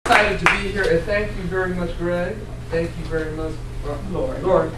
Excited to be here, and thank you very much, Greg. Thank you very much, Lord,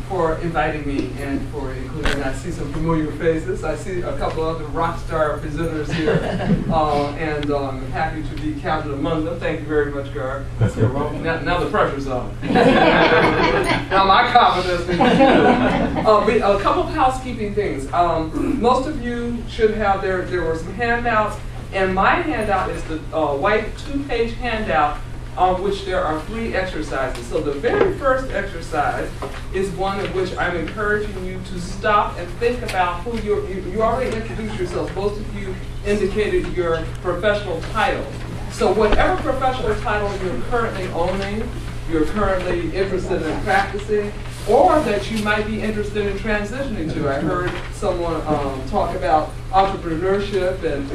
for inviting me and for including. I see some familiar faces. I see a couple other rock star presenters here, and I'm happy to be counted among them. Thank you very much, Gar. Now the pressure's on. Now my confidence. A couple of housekeeping things. Most of you should have there were some handouts. And my handout is the white 2-page handout on which there are 3 exercises. So the very first exercise is one in which I'm encouraging you to stop and think about who you already introduced yourselves. Most of you indicated your professional title. So whatever professional title you're currently owning, you're currently interested in practicing, or that you might be interested in transitioning to. I heard someone talk about entrepreneurship and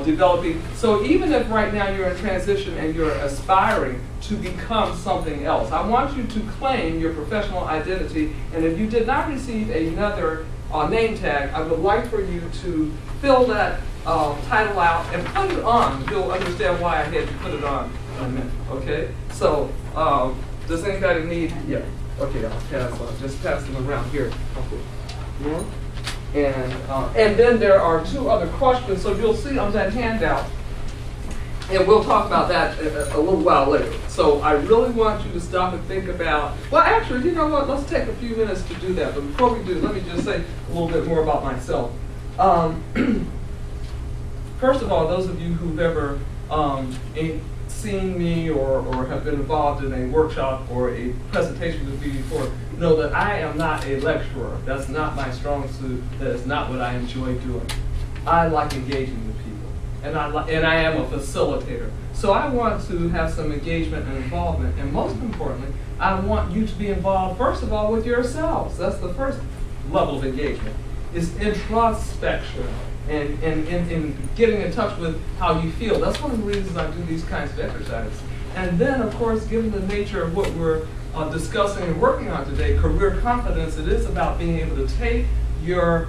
developing. So even if right now you're in transition and you're aspiring to become something else, I want you to claim your professional identity. And if you did not receive another name tag, I would like for you to fill that title out and put it on. You'll understand why I had to put it on in a minute, okay? So does anybody need, yeah. Okay, I'll just pass them around here. Okay. Yeah. And then there are 2 other questions, so you'll see on that handout, and we'll talk about that a little while later. So I really want you to stop and think about, well, actually, you know what, let's take a few minutes to do that. But before we do, let me just say a little bit more about myself. First of all, those of you who've ever seen me or have been involved in a workshop or a presentation with me before know that I am not a lecturer. That's not my strong suit. That is not what I enjoy doing. I like engaging with people, and I am a facilitator. So I want to have some engagement and involvement, and most importantly, I want you to be involved, first of all, with yourselves. That's the first level of engagement, is introspection. And in getting in touch with how you feel. That's one of the reasons I do these kinds of exercises. And then, of course, given the nature of what we're discussing and working on today, career confidence, it is about being able to take your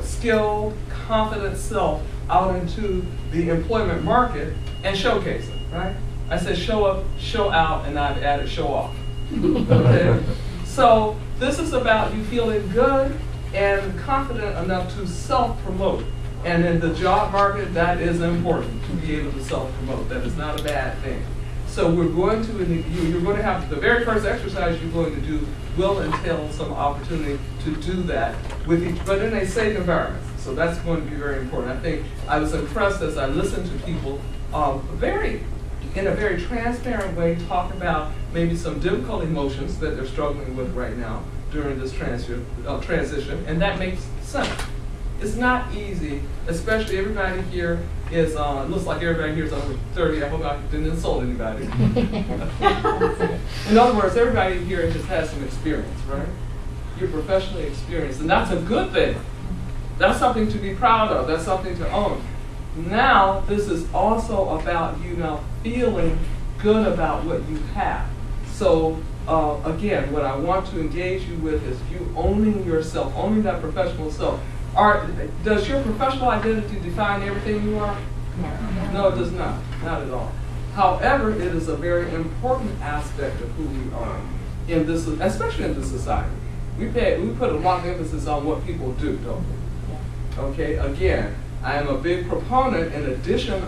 skilled, confident self out into the employment market and showcase it, right? I said show up, show out, and I've added show off. Okay? So this is about you feeling good and confident enough to self-promote. And in the job market, that is important, to be able to self-promote. That is not a bad thing. So we're going to, you're going to have, the very first exercise you're going to do will entail some opportunity to do that, but in a safe environment. So that's going to be very important. I think I was impressed as I listened to people in a very transparent way talk about maybe some difficult emotions that they're struggling with right now during this transition, and that makes sense. It's not easy, especially everybody here is, looks like everybody here is over 30. I hope I didn't insult anybody. In other words, everybody here just has some experience, right? You're professionally experienced, and that's a good thing. That's something to be proud of. That's something to own. Now, this is also about you now feeling good about what you have. So, again, what I want to engage you with is you owning yourself, owning that professional self. Does your professional identity define everything you are? No, it does not. Not at all. However, it is a very important aspect of who we are in this, especially in this society. We put a lot of emphasis on what people do, don't we? Okay. Again, I am a big proponent, in addition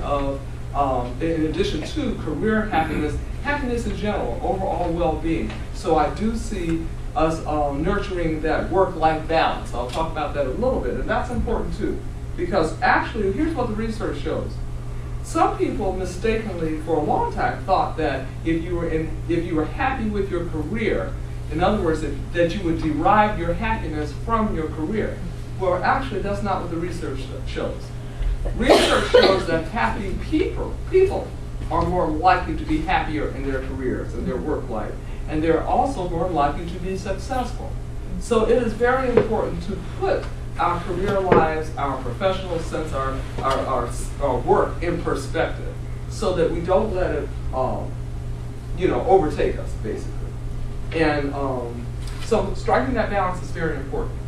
to career happiness, happiness in general, overall well-being. So I do see us nurturing that work-life balance. I'll talk about that a little bit, and that's important too, because actually, here's what the research shows. Some people mistakenly, for a long time, thought that if you were happy with your career, in other words, that you would derive your happiness from your career. Well, actually, that's not what the research shows. Research shows that happy people are more likely to be happier in their careers and their work life, and they're also more likely to be successful. So it is very important to put our career lives, our professional sense, our work in perspective, so that we don't let it, overtake us, basically. And so striking that balance is very important.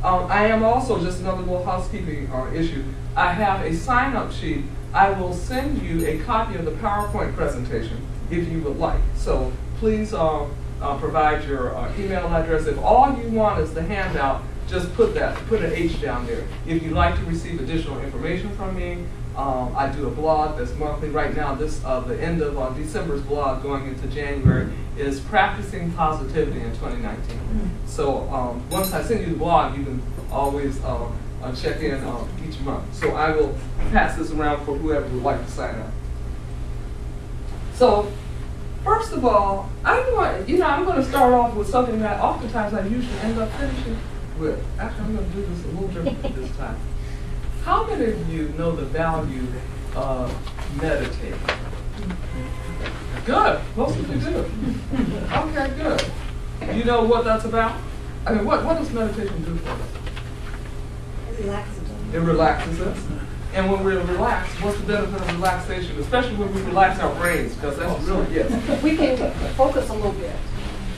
I am also, just another little housekeeping issue, I have a sign-up sheet. I will send you a copy of the PowerPoint presentation if you would like. So please provide your email address. If all you want is the handout, just put an H down there. If you'd like to receive additional information from me, I do a blog that's monthly. Right now, the end of December's blog going into January is Practicing Positivity in 2019. So once I send you the blog, you can always check in each month. So I will pass this around for whoever would like to sign up. So first of all, I'm going to start off with something that oftentimes I usually end up finishing with. Actually, I'm going to do this a little differently this time. How many of you know the value of meditating? Good. Most of you do. Okay, good. You know what that's about? I mean, what does meditation do for us? It relaxes us. It relaxes us. And when we're relaxed, what's the benefit of relaxation? Especially when we relax our brains, because that's really, yes. We can focus a little bit.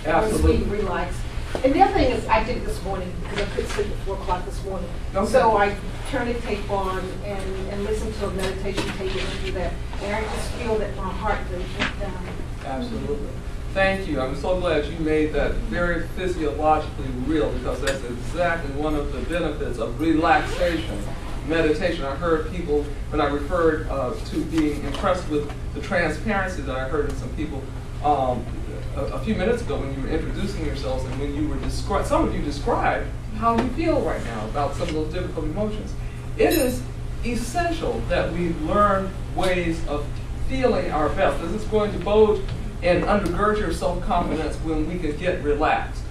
Absolutely. Once we relax. And the other thing is, I did it this morning because I couldn't sleep at 4 o'clock this morning. Okay. So I turned the tape on and listened to a meditation tape and do that. And I just feel that my heart really went down. Absolutely. Thank you. I'm so glad you made that very physiologically real, because that's exactly one of the benefits of relaxation. Meditation. I heard people, when I referred to being impressed with the transparency that I heard in some people a few minutes ago when you were introducing yourselves, and when you were some of you described how you feel right now about some of those difficult emotions. It is essential that we learn ways of feeling our best. This is going to bode and undergird your self-confidence when we can get relaxed,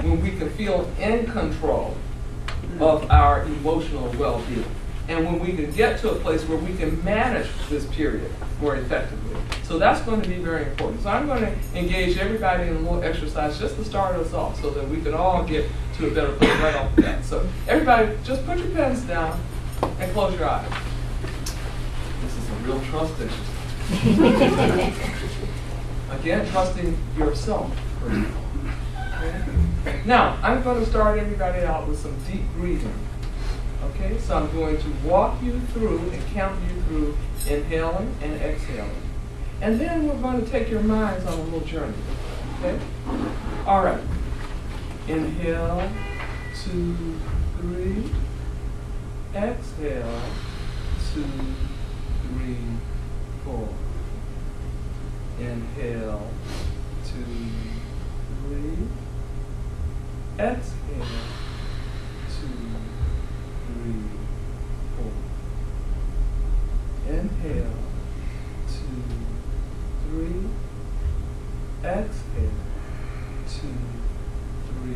when we can feel in control of our emotional well-being, and when we can get to a place where we can manage this period more effectively. So that's going to be very important. So I'm going to engage everybody in a little exercise just to start us off so that we can all get to a better place right off the bat. So everybody, just put your pens down and close your eyes. This is a real trust issue. Again, trusting yourself. Okay? Now, I'm going to start everybody out with some deep breathing. Okay, so I'm going to walk you through and count you through inhaling and exhaling. And then we're going to take your minds on a little journey. Okay? All right. Inhale, 2, 3. Exhale, 2, 3, 4. Inhale, 2, 3. Exhale, 2, 3, 4. Inhale, 2, 3. Exhale, 2, 3,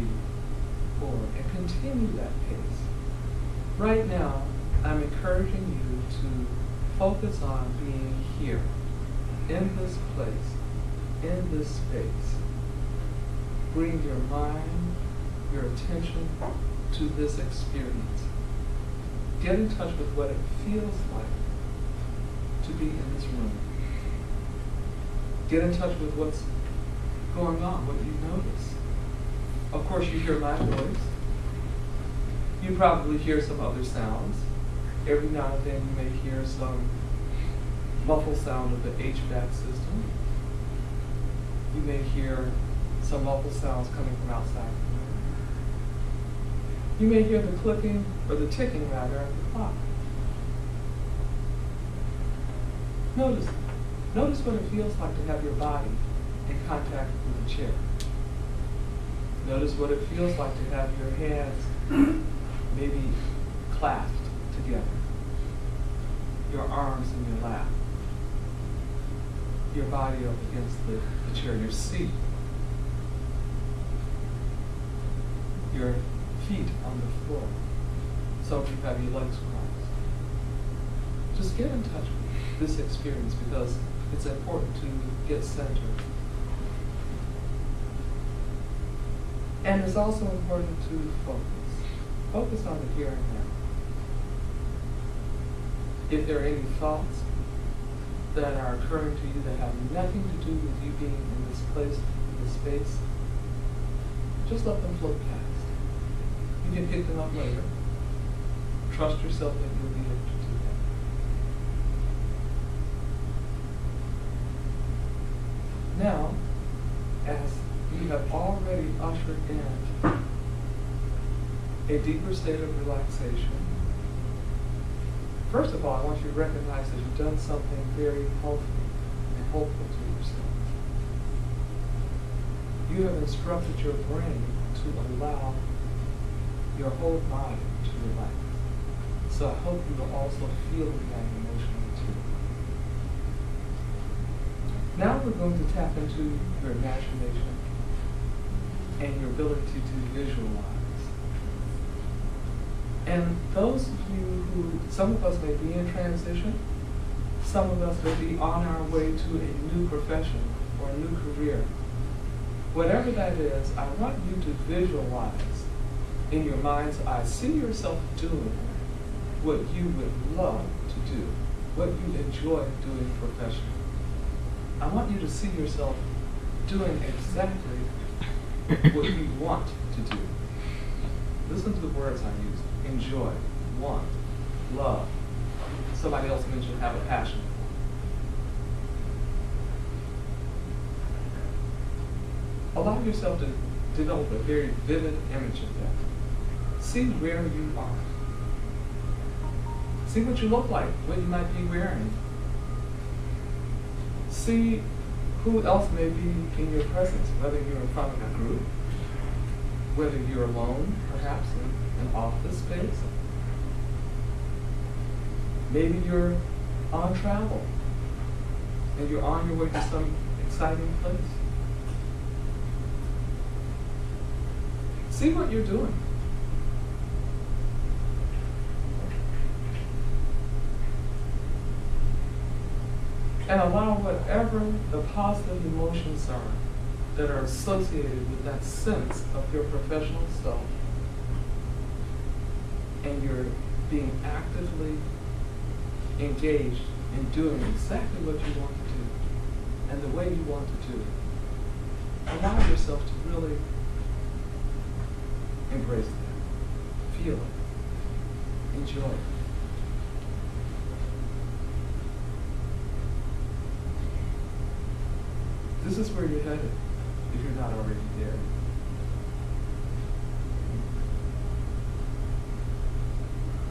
4. And continue that pace. Right now, I'm encouraging you to focus on being here, in this place, in this space. Bring your mind, your attention to this experience. Get in touch with what it feels like to be in this room. Get in touch with what's going on, what you notice. Of course, you hear my voice. You probably hear some other sounds. Every now and then you may hear some muffled sound of the HVAC system. You may hear some muffled sounds coming from outside the room. You may hear the clicking, or the ticking rather, of the clock. Notice what it feels like to have your body in contact with a chair. Notice what it feels like to have your hands maybe clasped together. Your arms in your lap. Your body up against the chair, your seat. Your feet on the floor. Some of you have your legs crossed. Just get in touch with this experience, because it's important to get centered. And it's also important to focus. Focus on the here and now. If there are any thoughts that are occurring to you that have nothing to do with you being in this place, in this space, just let them float past. You can pick them up later. Trust yourself that you'll be able to do enter in a deeper state of relaxation. First of all, I want you to recognize that you've done something very healthy and helpful to yourself. You have instructed your brain to allow your whole body to relax. So I hope you will also feel that emotionally too. Now we're going to tap into your imagination and your ability to visualize. And those of you who, some of us may be in transition, some of us may be on our way to a new profession or a new career. Whatever that is, I want you to visualize in your mind's eye, see yourself doing what you would love to do, what you enjoy doing professionally. I want you to see yourself doing exactly what you want to do. Listen to the words I use. Enjoy, want, love. Somebody else mentioned have a passion. Allow yourself to develop a very vivid image of that. See where you are. See what you look like, what you might be wearing. See who else may be in your presence, whether you're in front of a group, whether you're alone, perhaps in an office space. Maybe you're on travel and you're on your way to some exciting place. See what you're doing. And allow whatever the positive emotions are that are associated with that sense of your professional self, and you're being actively engaged in doing exactly what you want to do and the way you want to do it. Allow yourself to really embrace that, feel it, enjoy it. This is where you're headed, if you're not already there.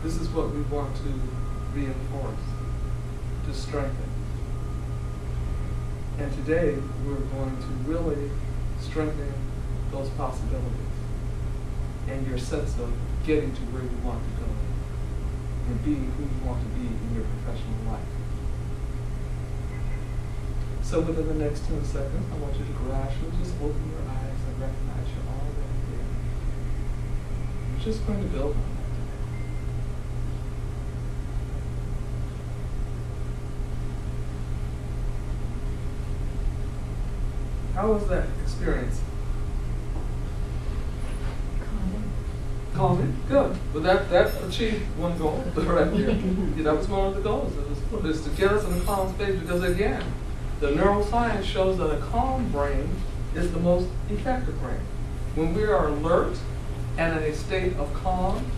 This is what we want to reinforce, to strengthen. And today, we're going to really strengthen those possibilities and your sense of getting to where you want to go and being who you want to be in your professional life. So within the next 10 seconds, I want you to gradually just open your eyes and recognize you're already there. You're just going to build on that today. How was that experience? Calming. Good. Well, that achieved one goal right there. Yeah, that was one of the goals. It was to get us in a calm space because, again, the neuroscience shows that a calm brain is the most effective brain. When we are alert and in a state of calm,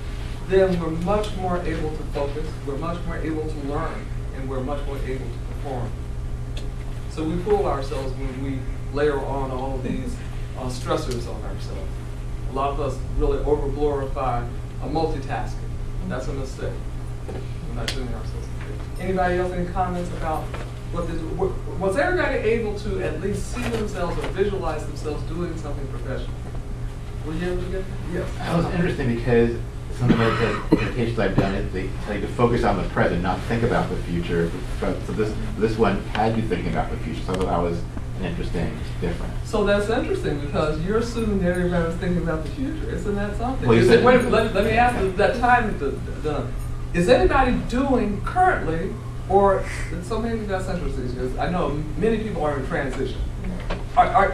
then we're much more able to focus, we're much more able to learn, and we're much more able to perform. So we fool ourselves when we layer on all of these stressors on ourselves. A lot of us really over-glorify multitasking. That's a mistake. We're not doing ourselves a favor. Anybody else any comments about was everybody able to at least see themselves or visualize themselves doing something professional? Were you able to get that? Yes. That was interesting because some of the meditations I've done, they tell you to focus on the present, not think about the future. So this one had you thinking about the future. So I thought that was an interesting difference. So that's interesting because you're assuming that everybody's thinking about the future. Isn't that something? Well, let me ask you that time done. Is anybody doing currently, or so maybe that's interesting because I know many people are in transition.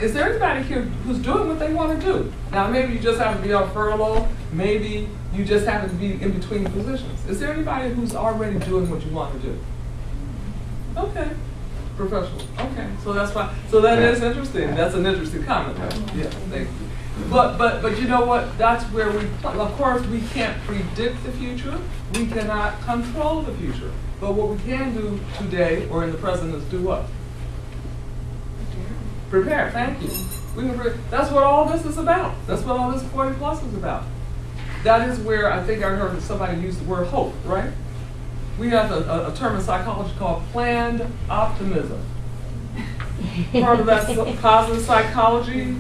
Is there anybody here who's doing what they want to do? Now, maybe you just happen to be on furlough. Maybe you just happen to be in between positions. Is there anybody who's already doing what you want to do? Okay. Professional. Okay. So that's fine. So that is interesting. That's an interesting comment. Yeah, thank you. But you know what? That's where we play. Of course, we can't predict the future. We cannot control the future. But what we can do today or in the present is do what? Prepare. Thank you. That's what all this is about. That's what all this 40 plus is about. That is where I think I heard somebody use the word hope, right? We have a term in psychology called planned optimism. Part of that positive psychology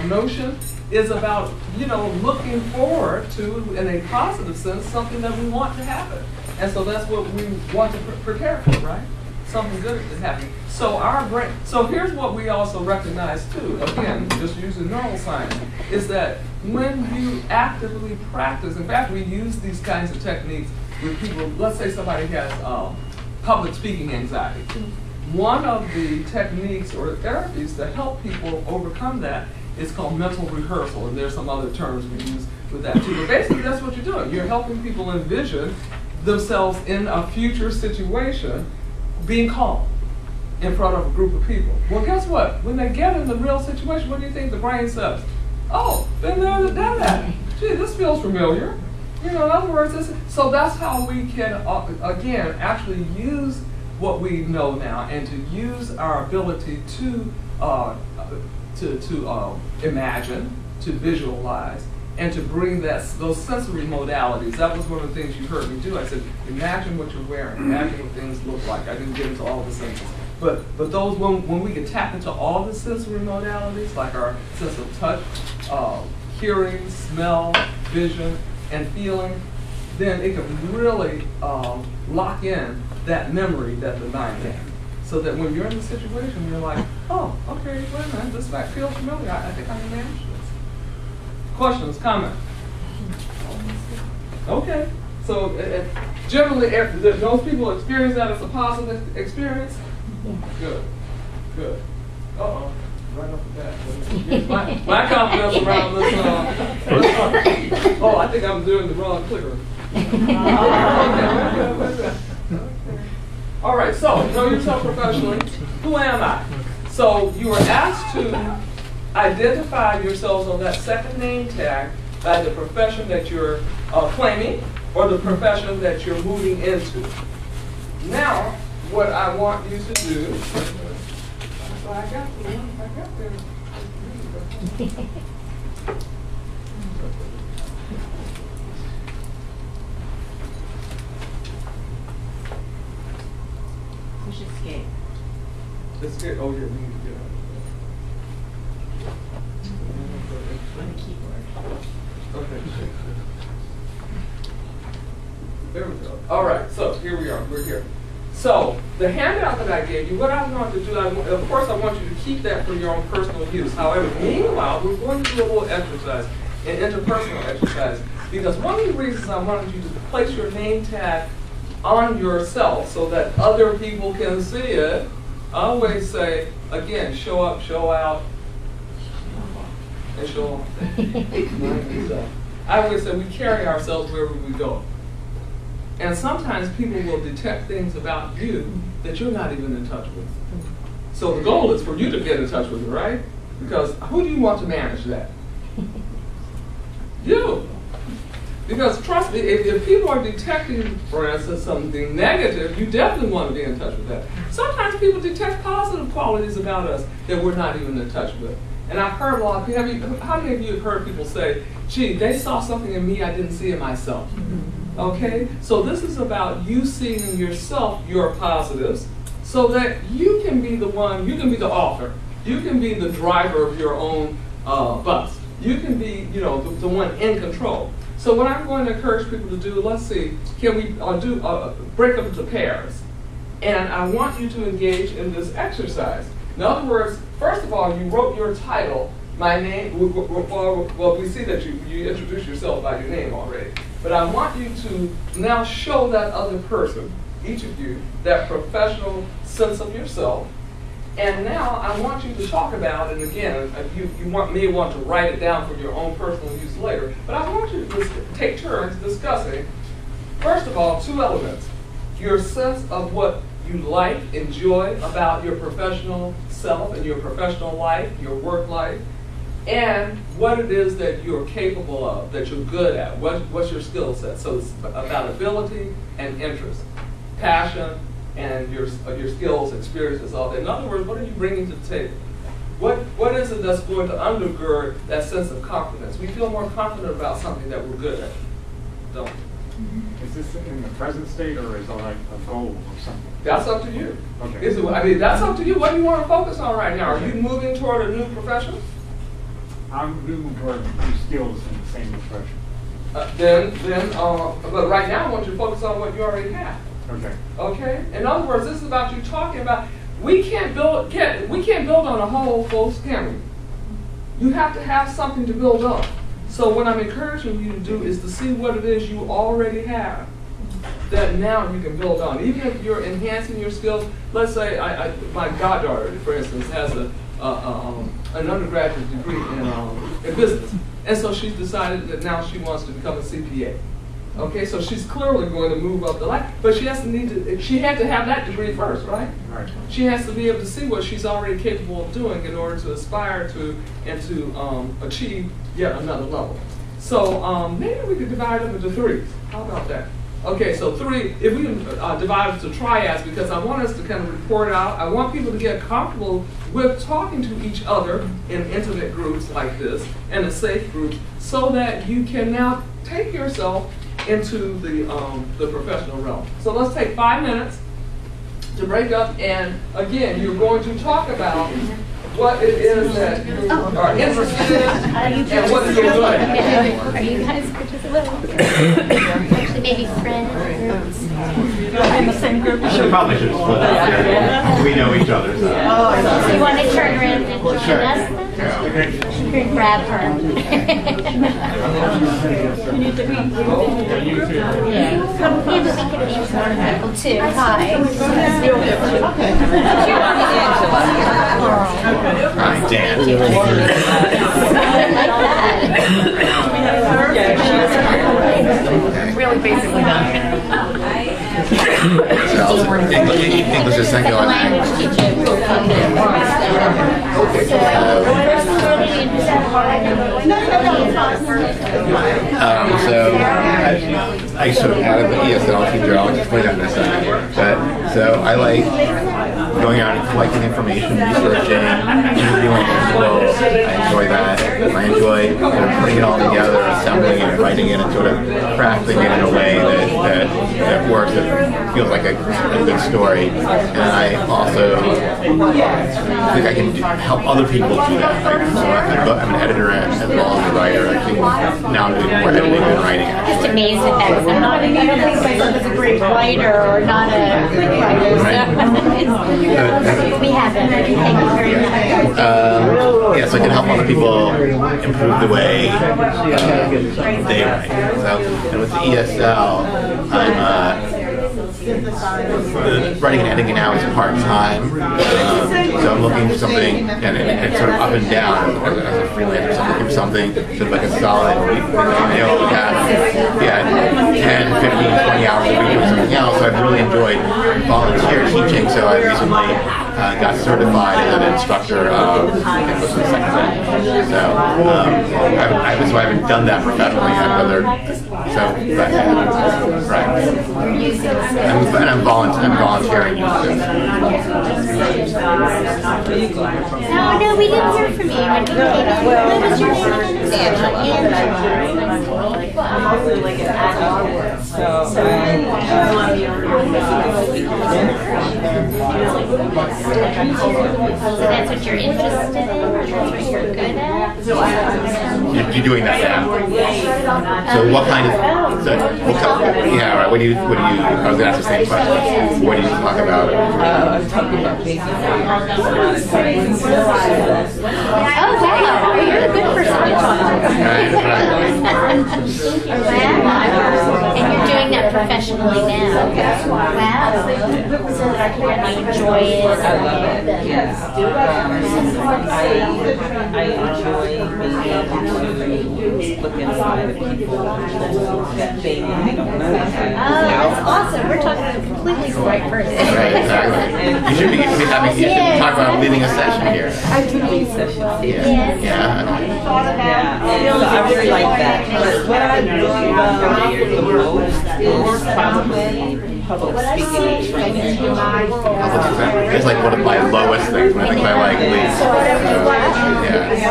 notion is about, looking forward to, in a positive sense, something that we want to happen. And so that's what we want to prepare for, right? Something good is happening. So our brain, so here's what we also recognize too, again, just using neuroscience, is that when you actively practice, in fact, we use these kinds of techniques with people, let's say somebody has public speaking anxiety. One of the techniques or therapies that help people overcome that is called mental rehearsal, and there's some other terms we use with that too. But basically that's what you're doing. You're helping people envision themselves in a future situation being calm in front of a group of people. Well, guess what? When they get in the real situation, what do you think the brain says? Oh, been there, done that. Gee, this feels familiar. In other words, so that's how we can, again, actually use what we know now and to use our ability to imagine, to visualize, and to bring those sensory modalities. That was one of the things you heard me do. I said, imagine what you're wearing, imagine what things look like. I didn't get into all the senses. But those, when we can tap into all the sensory modalities, like our sense of touch, hearing, smell, vision, and feeling, then it can really lock in that memory that the mind has. So that when you're in the situation, you're like, oh, okay, wait a minute, this might feel familiar. I think I can manage this. Questions, comments? Okay. So generally, those people experience that as a positive experience? Good. Good. Uh-oh. Right off the bat. My confidence around this, oh, I think I'm doing the wrong clicker. Okay. All right, so know yourself professionally. Who am I? So you are asked to identify yourselves on that second name tag by the profession that you're claiming or the profession that you're moving into. Now, what I want you to do, I got there. Push escape. Escape. Oh yeah, we need to get out. On the keyboard. Okay. There we go. All right, so here we are. We're here. So the handout that I gave you, what I want to do, of course I want you to keep that for your own personal use. However, meanwhile, we're going to do a little exercise, an interpersonal exercise, because one of the reasons I wanted you to place your name tag on yourself so that other people can see it, I always say, again, show up, show out, and show off. I always say we carry ourselves wherever we go. And sometimes people will detect things about you that you're not even in touch with. So the goal is for you to get in touch with it, right? Because who do you want to manage that? You. Because trust me, if people are detecting, for instance, something negative, you definitely want to be in touch with that. Sometimes people detect positive qualities about us that we're not even in touch with. And I've heard a lot of people, how many of you have heard people say, gee, they saw something in me I didn't see in myself? Okay, so this is about you seeing in yourself your positives so that you can be the one, you can be the author, you can be the driver of your own bus. You can be, the one in control. So what I'm going to encourage people to do, let's see, can we break up into pairs? And I want you to engage in this exercise. In other words, first of all, you wrote your title, my name, well, we see that you introduced yourself by your name already. But I want you to now show that other person, each of you, that professional sense of yourself. And now I want you to talk about, and again, you may want to write it down for your own personal use later, but I want you to take turns discussing, first of all, two elements. Your sense of what you like, enjoy about your professional self and your professional life, your work life, and what it is that you're capable of, that you're good at, what's your skill set. So it's about ability and interest, passion, and your skills, experiences, all that. In other words, what are you bringing to the table? What is it that's going to undergird that sense of confidence? We feel more confident about something that we're good at, don't we? Is this in the present state, or is it like a goal or something? That's up to you. Okay. I mean, that's up to you. What do you want to focus on right now? Are you moving toward a new profession? I'm moving toward new skills in the same profession. But right now I want you to focus on what you already have. Okay. Okay? In other words, this is about you talking about, we can't build on a whole, folks, can we? You have to have something to build on. So what I'm encouraging you to do is to see what it is you already have that now you can build on. Even if you're enhancing your skills, let's say my goddaughter, for instance, has an undergraduate degree in business. And so she's decided that now she wants to become a CPA. Okay, so she's clearly going to move up the line, but she had to have that degree first, right? Right. She has to be able to see what she's already capable of doing in order to aspire to and to achieve yet another level. So maybe we could divide them into threes. How about that? Okay, so three, if we can divide it to triads, because I want us to kind of report out. I want people to get comfortable with talking to each other in intimate groups like this, and a safe group, so that you can now take yourself into the professional realm. So let's take 5 minutes to break up, and again, you're going to talk about what it is that you are interested in and what you're doing. Are you guys actually maybe friends? In the same group. Probably should split up. We know each other. So you want to turn around and join us then? You can grab her. You need to be. Yeah. Come here, we can meet some people too. Hi. Hi, Dan. Really basically done. So, English is second language. I sort of added the ESL teacher. I'll explain that in a second. But so I like going out and collecting information, researching, interviewing people. I enjoy that. I enjoy sort of putting it all together, assembling it, writing it, and sort of crafting it in a way that works, that feels like a good story. And I also think I can help other people do that. I'm an editor as well as a writer. I think now I'm doing more editing than writing. Just amazed at that, because I don't think myself as a great writer or not a quick writer. So we have it. Thank you very much. Yeah, so I can help other people improve the way they write. So, and with the ESL, I'm writing and editing now is part-time, so I'm looking for something, and it's sort of up and down as a freelancer, so I'm looking for something sort of like a solid, you know, we have 10, 15, 20 hours a week doing something else, so I've really enjoyed volunteer teaching, so I recently got certified as an instructor of English and second language. So I haven't done that professionally yet, I'm volunteering. No, we didn't hear from you. What was your name? So that's what you're interested in, or that's what you're good at? You're doing that now. So what kind of? Yeah, right. What do you? I was going to ask the same question. What do you talk about? I'm talking about basic. Oh wow, you're a good person to talk to. And you're doing that professionally now. Wow. So you enjoy it. I love it. Yes. I enjoy being look inside of people that they don't know. That's awesome. We're talking to a completely right person. Right, exactly. You should talk about leading a session here. So I really like that. But what I really love the most is probably public speaking and training. It's like one of my lowest things when I think I like leads. I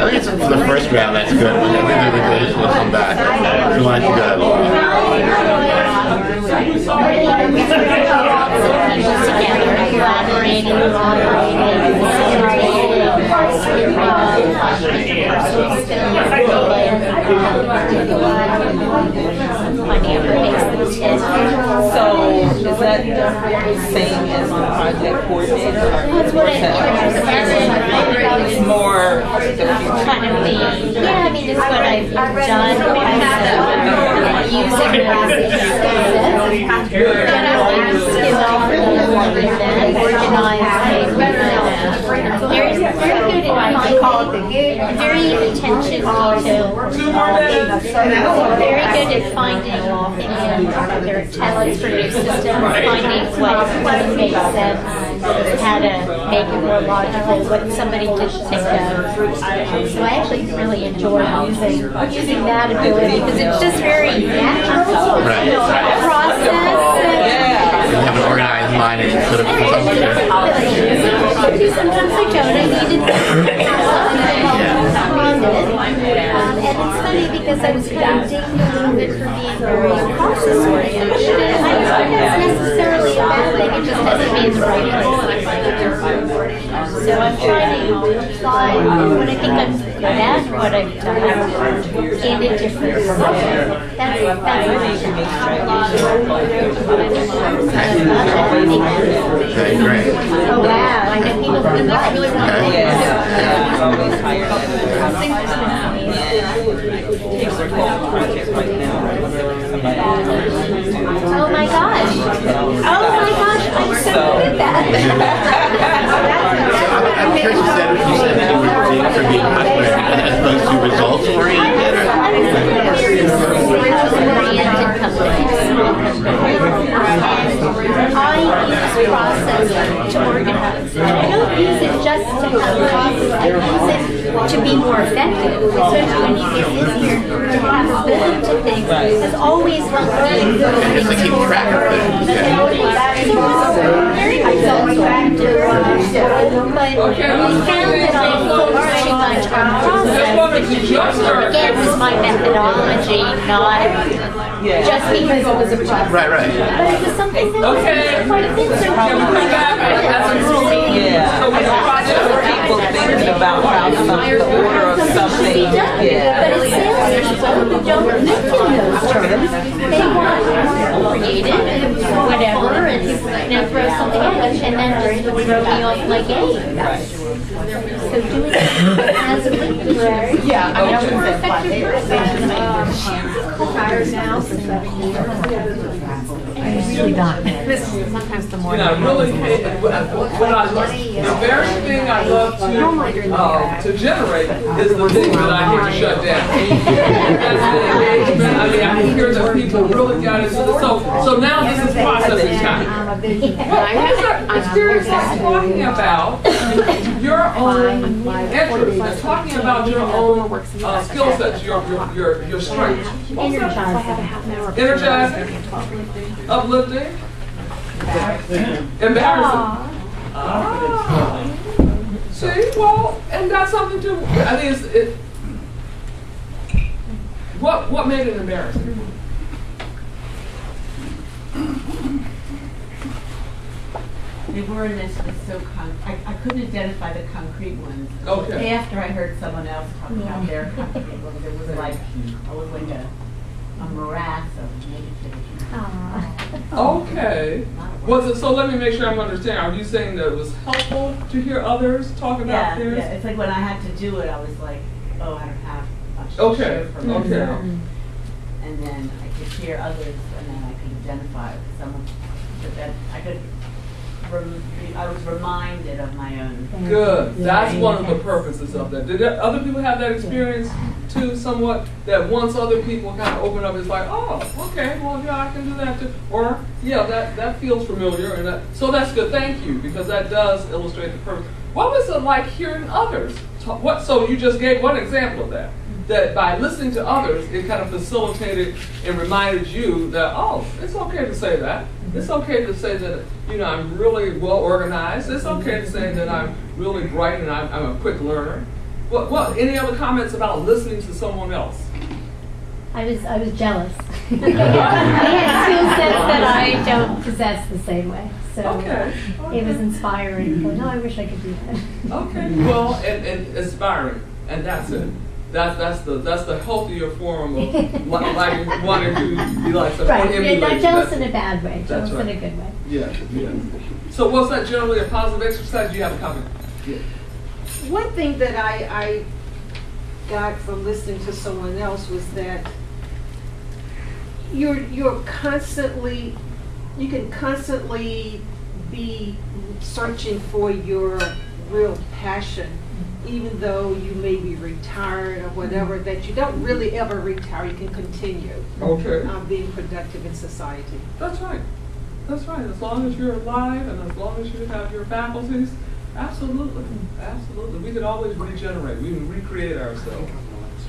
think it's for the first round, that's good. I think they're good. We'll come back. If you want to go. Together, collaborating, So is that the same as the project coordinator? That's what it is. It's more Kind of the, yeah, I mean, it's what I've done using the there's very attention detail. Very good at finding their talents for new systems, finding what makes sense, how to make it more logical, what somebody didn't think of. So I actually really enjoy using that ability because it's just very natural process. You have an organized mind and sort of Sometimes I don't. I needed and it's funny because I was kind of dinged a little bit for being very process oriented. I don't think that's necessarily a bad thing. It just doesn't mean it's right. So I'm trying to find what I think I'm good at, what I've done in a different way. That's okay, great. Oh wow, I know people do that really well. Oh my gosh. I'm so good at that. I'm curious, you said you were for being popular as opposed to results oriented. Oriented companies. I use process to organize. I don't use it just to have process. I use it to be more effective, especially when you get busier. To have a rhythm to things has always felt really good. Just to keep track of things. Very results oriented. But we found that I focused too much on process, which again was my methodology, not just because it was a process. Right. But it was something that was quite a bit so people thinking about how the order of something. But it salespeople who don't think in those terms, they want creative, whatever, and throw something at us, and then just throw me off like A. So doing it as a literary, I'm more effective person. Now for 7 years. Really not. Sometimes the more. I really hate what I love. The very thing I love to generate is the thing that I hate to shut down. That's the engagement. I mean, I hear that people really got into this. So now this is processing time. What is that experience like talking about your own interests, like talking about your own skill sets, your strengths? Energizing, uplifting, embarrassing. See, well, and that's something too. I think what made it embarrassing? They weren't as so I couldn't identify the concrete ones. Okay. After I heard someone else talk about their concrete ones, it was like a morass of negativity. Okay. Was it, so let me make sure I'm understanding. Are you saying that it was helpful to hear others talk about theirs? Yeah, it's like when I had to do it, I was like, oh, I don't have much to share for myself. And then I could hear others, and then I could identify with someone that I could. I was reminded of my own. Good. That's one of the purposes of that. Did other people have that experience too, somewhat? That once other people kind of open up, it's like, oh, okay, well, yeah, I can do that too. Or, yeah, that feels familiar, and so that's good. Thank you, because that does illustrate the purpose. What was it like hearing others talk? So you just gave one example of that. That by listening to others, it kind of facilitated and reminded you that, oh, it's okay to say that. It's okay to say that, you know, I'm really well organized. It's okay to say that I'm really bright and I'm a quick learner. What? Any other comments about listening to someone else? I was jealous. I had skill sets that I don't possess the same way. So it was inspiring. No, I wish I could do that. Okay. Well, and inspiring, and that's it. That's the healthier form of wanting to be like someone. Right. You're not jealous in a bad way. Jealous right. in a good way. Yeah. So was that generally a positive exercise? Do you have a comment? Yeah. One thing that I got from listening to someone else was that you can constantly be searching for your real passion, even though you may be retired or whatever, that you don't really ever retire. You can continue being productive in society. That's right. That's right. As long as you're alive and as long as you have your faculties, absolutely. Absolutely. We can always regenerate. We can recreate ourselves.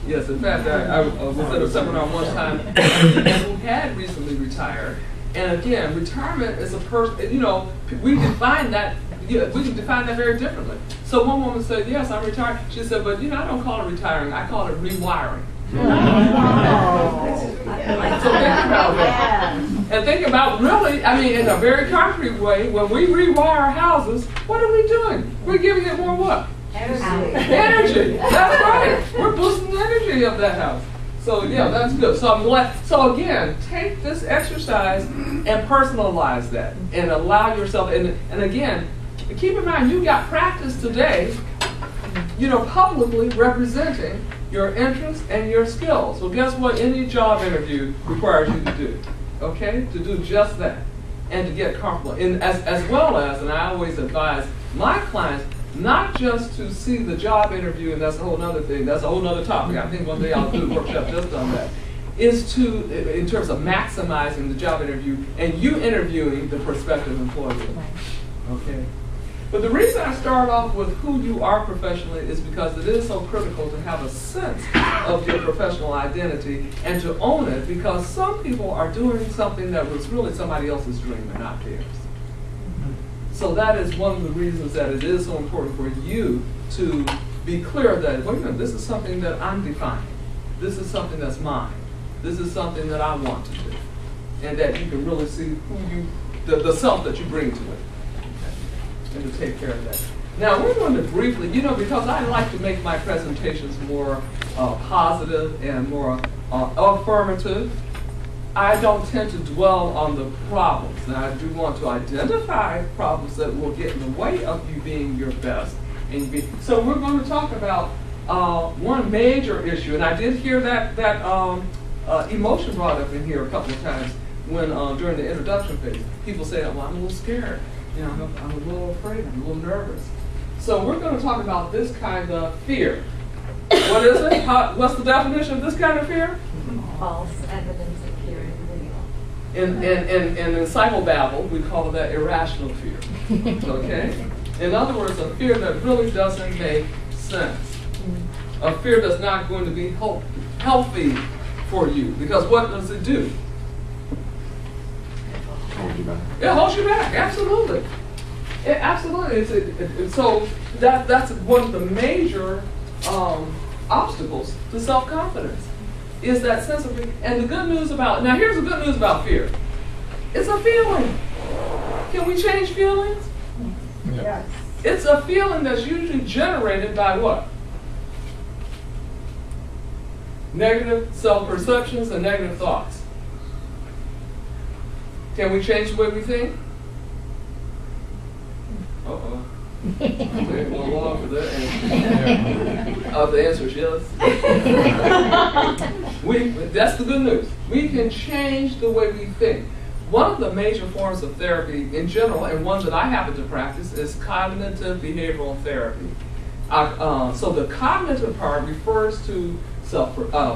Yes, in fact, I was at a seminar one time who had recently retired. And again, retirement is a person, you know, we define that very differently. So one woman said, yes, I'm retired. She said, but you know, I don't call it retiring, I call it rewiring. So think about that. And think about really, I mean, in a very concrete way, when we rewire houses, what are we doing? We're giving it more what? Energy. That's right. We're boosting the energy of that house. So yeah, that's good. So I'm glad. So again, take this exercise and personalize that, and allow yourself. And again, keep in mind you got practice today. You know, publicly representing your interests and your skills. So guess what? Any job interview requires you to do. Okay, to do just that, and to get comfortable. And as well as, and I always advise my clients, not just to see the job interview, and that's a whole other thing, that's a whole other topic. I think one day I'll do a workshop just on that, is to, in terms of maximizing the job interview and you interviewing the prospective employer. Okay? But the reason I start off with who you are professionally is because it is so critical to have a sense of your professional identity and to own it, because some people are doing something that was really somebody else's dream and not theirs. So that is one of the reasons that it is so important for you to be clear that, wait a minute, this is something that I'm defining. This is something that's mine. This is something that I want to do. And that you can really see who you, the self that you bring to it. And to take care of that. Now we're going to briefly, you know, because I like to make my presentations more positive and more affirmative, I don't tend to dwell on the problems. Now, I do want to identify problems that will get in the way of you being your best. So we're going to talk about one major issue, and I did hear that emotion brought up in here a couple of times when during the introduction phase. People say, well, I'm a little scared. You know, I'm a little afraid. I'm a little nervous. So we're going to talk about this kind of fear. What is it? What's the definition of this kind of fear? False evidence appearing real. In psychobabble, we call that irrational fear. Okay? In other words, a fear that really doesn't make sense. A fear that's not going to be healthy for you. Because what does it do? Hold you back. It holds you back, absolutely. Absolutely. So that's one of the major obstacles to self-confidence, is that sense of fear. And the good news about, now here's the good news about fear. It's a feeling. Can we change feelings? Yes. It's a feeling that's usually generated by what? Negative self-perceptions and negative thoughts. Can we change the way we think? Uh-oh. Wait, we'll go on for that answer. The answer is yes. That's the good news. We can change the way we think. One of the major forms of therapy in general, and one that I happen to practice, is cognitive behavioral therapy. So the cognitive part refers to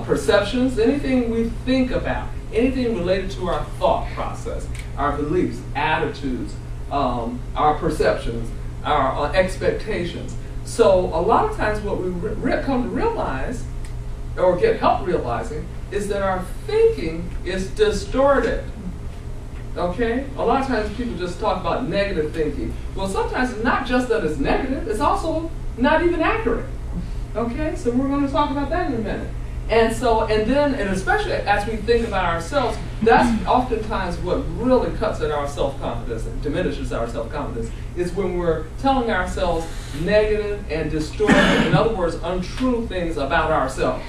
perceptions, anything we think about, anything related to our thought process, our beliefs, attitudes, our perceptions, our expectations. So a lot of times what we come to realize, or get help realizing, is that our thinking is distorted. Okay? A lot of times people just talk about negative thinking. Well, sometimes it's not just that it's negative, it's also not even accurate. Okay? So we're going to talk about that in a minute. And so, and especially as we think about ourselves, that's oftentimes what really cuts at our self-confidence and diminishes our self-confidence, is when we're telling ourselves negative and distorted, in other words, untrue things about ourselves.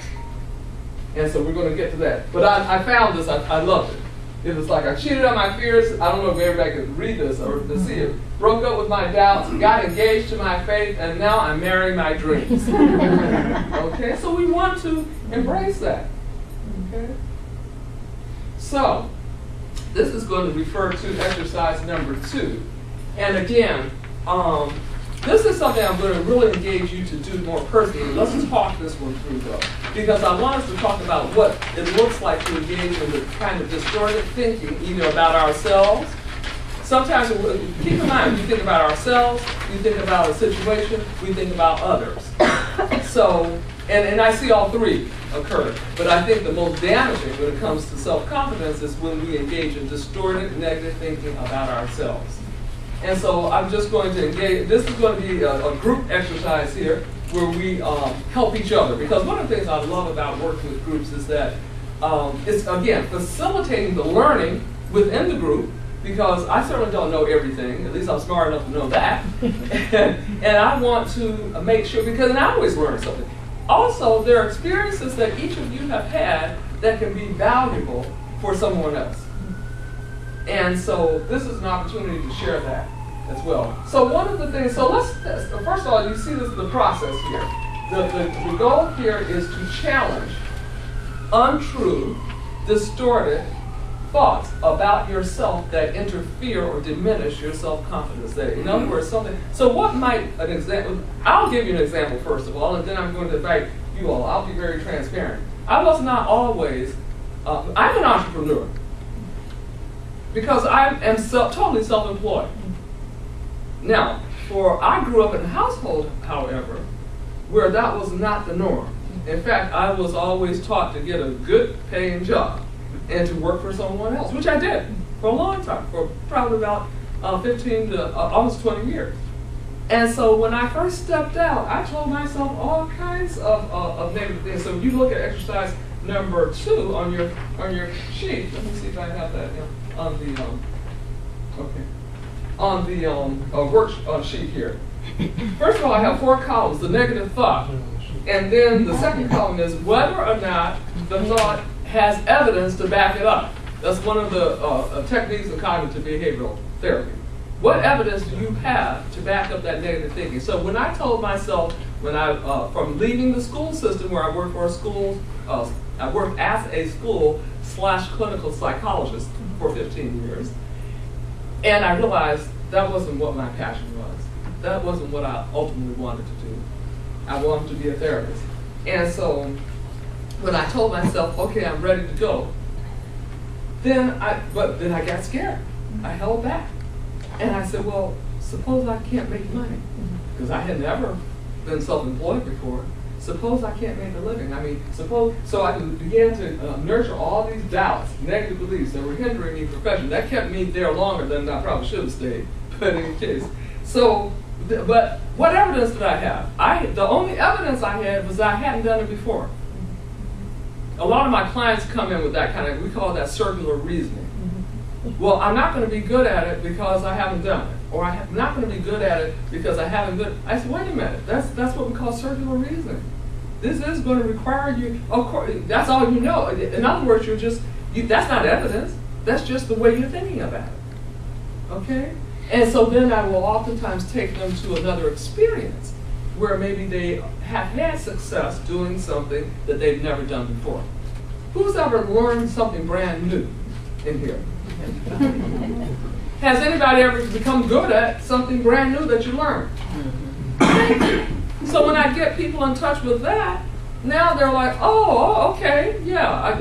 And so we're going to get to that. But I found this, I loved it. It was like I cheated on my fears. I don't know if everybody could read this or to see it. Broke up with my doubts, got engaged to my faith, and now I'm marrying my dreams. Okay, so we want to embrace that. Okay? So, this is going to refer to exercise number 2. And again, this is something I'm going to really engage you to do more personally. Let's talk this one through, though, because I want us to talk about what it looks like to engage in the kind of distorted thinking, either about ourselves. Sometimes, keep in mind, we think about ourselves, we think about a situation, we think about others. So, and I see all three occur, but I think the most damaging when it comes to self-confidence is when we engage in distorted, negative thinking about ourselves. And so I'm just going to engage, this is going to be a group exercise here where we help each other. Because one of the things I love about working with groups is that it's, again, facilitating the learning within the group, because I certainly don't know everything, at least I'm smart enough to know that. and I want to make sure, because I always learn something. Also, there are experiences that each of you have had that can be valuable for someone else. And so this is an opportunity to share that as well. So one of the things, so let's, first of all, you see this the process here. The goal here is to challenge untrue, distorted thoughts about yourself that interfere or diminish your self-confidence. In other words, something, so what might an example, I'll give you an example first of all, and then I'm going to invite you all. I'll be very transparent. I was not always, I'm an entrepreneur, because I am totally self-employed. Now, I grew up in a household, however, where that was not the norm. In fact, I was always taught to get a good paying job and to work for someone else, which I did for a long time, for probably about 15 to almost 20 years. And so when I first stepped out, I told myself all kinds of negative things. So if you look at exercise number 2 on your sheet, let me see if I have that on the worksheet here. First of all, I have 4 columns, the negative thought. And then the second column is whether or not the thought has evidence to back it up. That's one of the techniques of cognitive behavioral therapy. What evidence do you have to back up that negative thinking? So when I told myself, from leaving the school system where I worked for a school, I worked as a school/clinical psychologist for 15 years, and I realized that wasn't what my passion was. That wasn't what I ultimately wanted to do. I wanted to be a therapist. And so when I told myself, okay, I'm ready to go, then I got scared. I held back. And I said, well, suppose I can't make money, because I had never been self-employed before. Suppose I can't make a living. I mean, so I began to nurture all these doubts, negative beliefs that were hindering me professionally. That kept me there longer than I probably should have stayed, but in any case. So, but what evidence did I have? The only evidence I had was I hadn't done it before. A lot of my clients come in with that kind of, we call that circular reasoning. Well, I'm not going to be good at it because I haven't done it. Or I'm not going to be good at it because I haven't done it. I said, wait a minute, that's what we call circular reasoning. This is going to require you, of course, that's all you know. In other words, that's not evidence. That's just the way you're thinking about it. Okay? And so then I will oftentimes take them to another experience where maybe they have had success doing something that they've never done before. Who's ever learned something brand new in here? Has anybody ever become good at something brand new that you learned? So when I get people in touch with that, now they're like, oh, okay, yeah.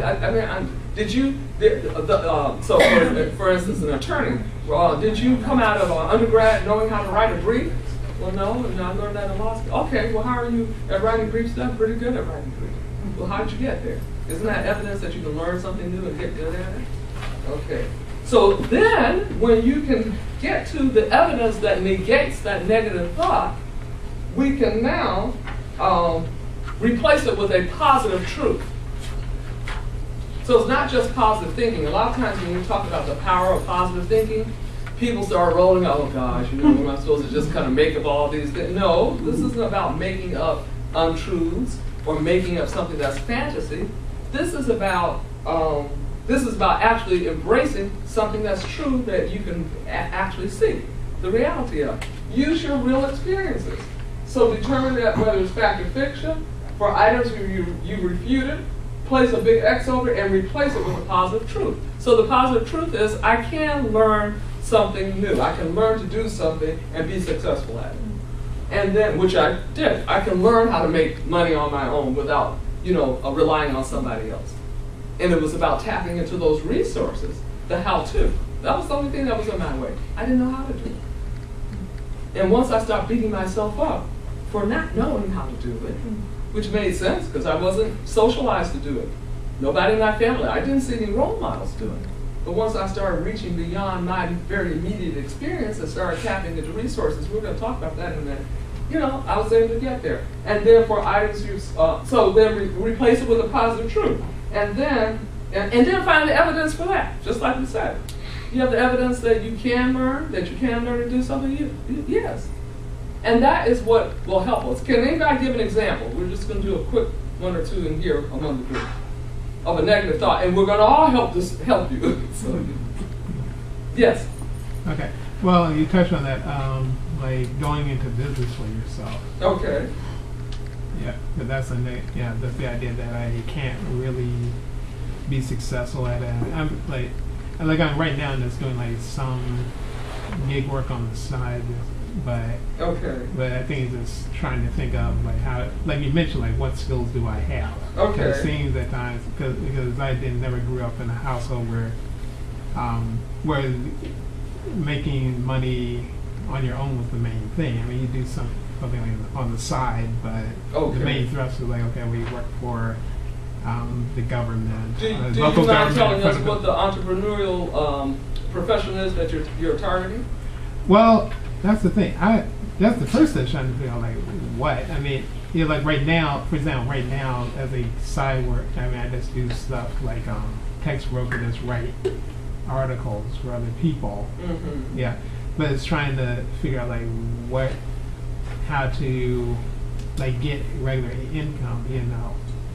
So for instance, an attorney, did you come out of undergrad knowing how to write a brief? Well, no, I learned that in law school. Okay, well, how are you at writing briefs? I'm pretty good at writing briefs. Well, how did you get there? Isn't that evidence that you can learn something new and get good at it? Okay. So then, when you can get to the evidence that negates that negative thought, we can now replace it with a positive truth. So it's not just positive thinking. A lot of times when we talk about the power of positive thinking, people start rolling, oh gosh, am I supposed to just kind of make up all these things? No, this isn't about making up untruths or making up something that's fantasy. This is about actually embracing something that's true that you can actually see the reality of. Use your real experiences. So determine that whether it's fact or fiction. For items you refuted, place a big X over it and replace it with a positive truth. So the positive truth is I can learn something new. I can learn to do something and be successful at it. And then, which I did. I can learn how to make money on my own without, relying on somebody else. And it was about tapping into those resources, the how-to. That was the only thing that was in my way. I didn't know how to do it. And once I stopped beating myself up for not knowing how to do it, which made sense because I wasn't socialized to do it. Nobody in my family, I didn't see any role models doing it. But once I started reaching beyond my very immediate experience and started tapping into resources, we're going to talk about that in a minute, I was able to get there. And then for items, so then replace it with a positive truth. And then find the evidence for that, just like we said. You have the evidence that you can learn, to do something, yes. And that is what will help us. Can anybody give an example? We're just going to do a quick one or two in here among the group of a negative thought, and we're going to all help you. So, yes. Okay. Well, you touched on that, like going into business for yourself. Okay. Yeah, but that's the idea that I can't really be successful at it. I'm right now just doing like some gig work on the side, but I think it's just trying to think of like how, like you mentioned, like what skills do I have? Okay. It seems at times because I never grew up in a household where making money on your own was the main thing. I mean, you do something like on the side, but the main thrust is like, okay, we work for the government. Do you mind telling us what the entrepreneurial profession is that you're targeting? Well, that's the thing. That's the first thing I'm trying to figure out, like, what? I mean, like right now, for example, as a side work, I mean, I just do stuff like text broker, just write articles for other people. Mm-hmm. Yeah, but it's trying to figure out like how to like get regular income,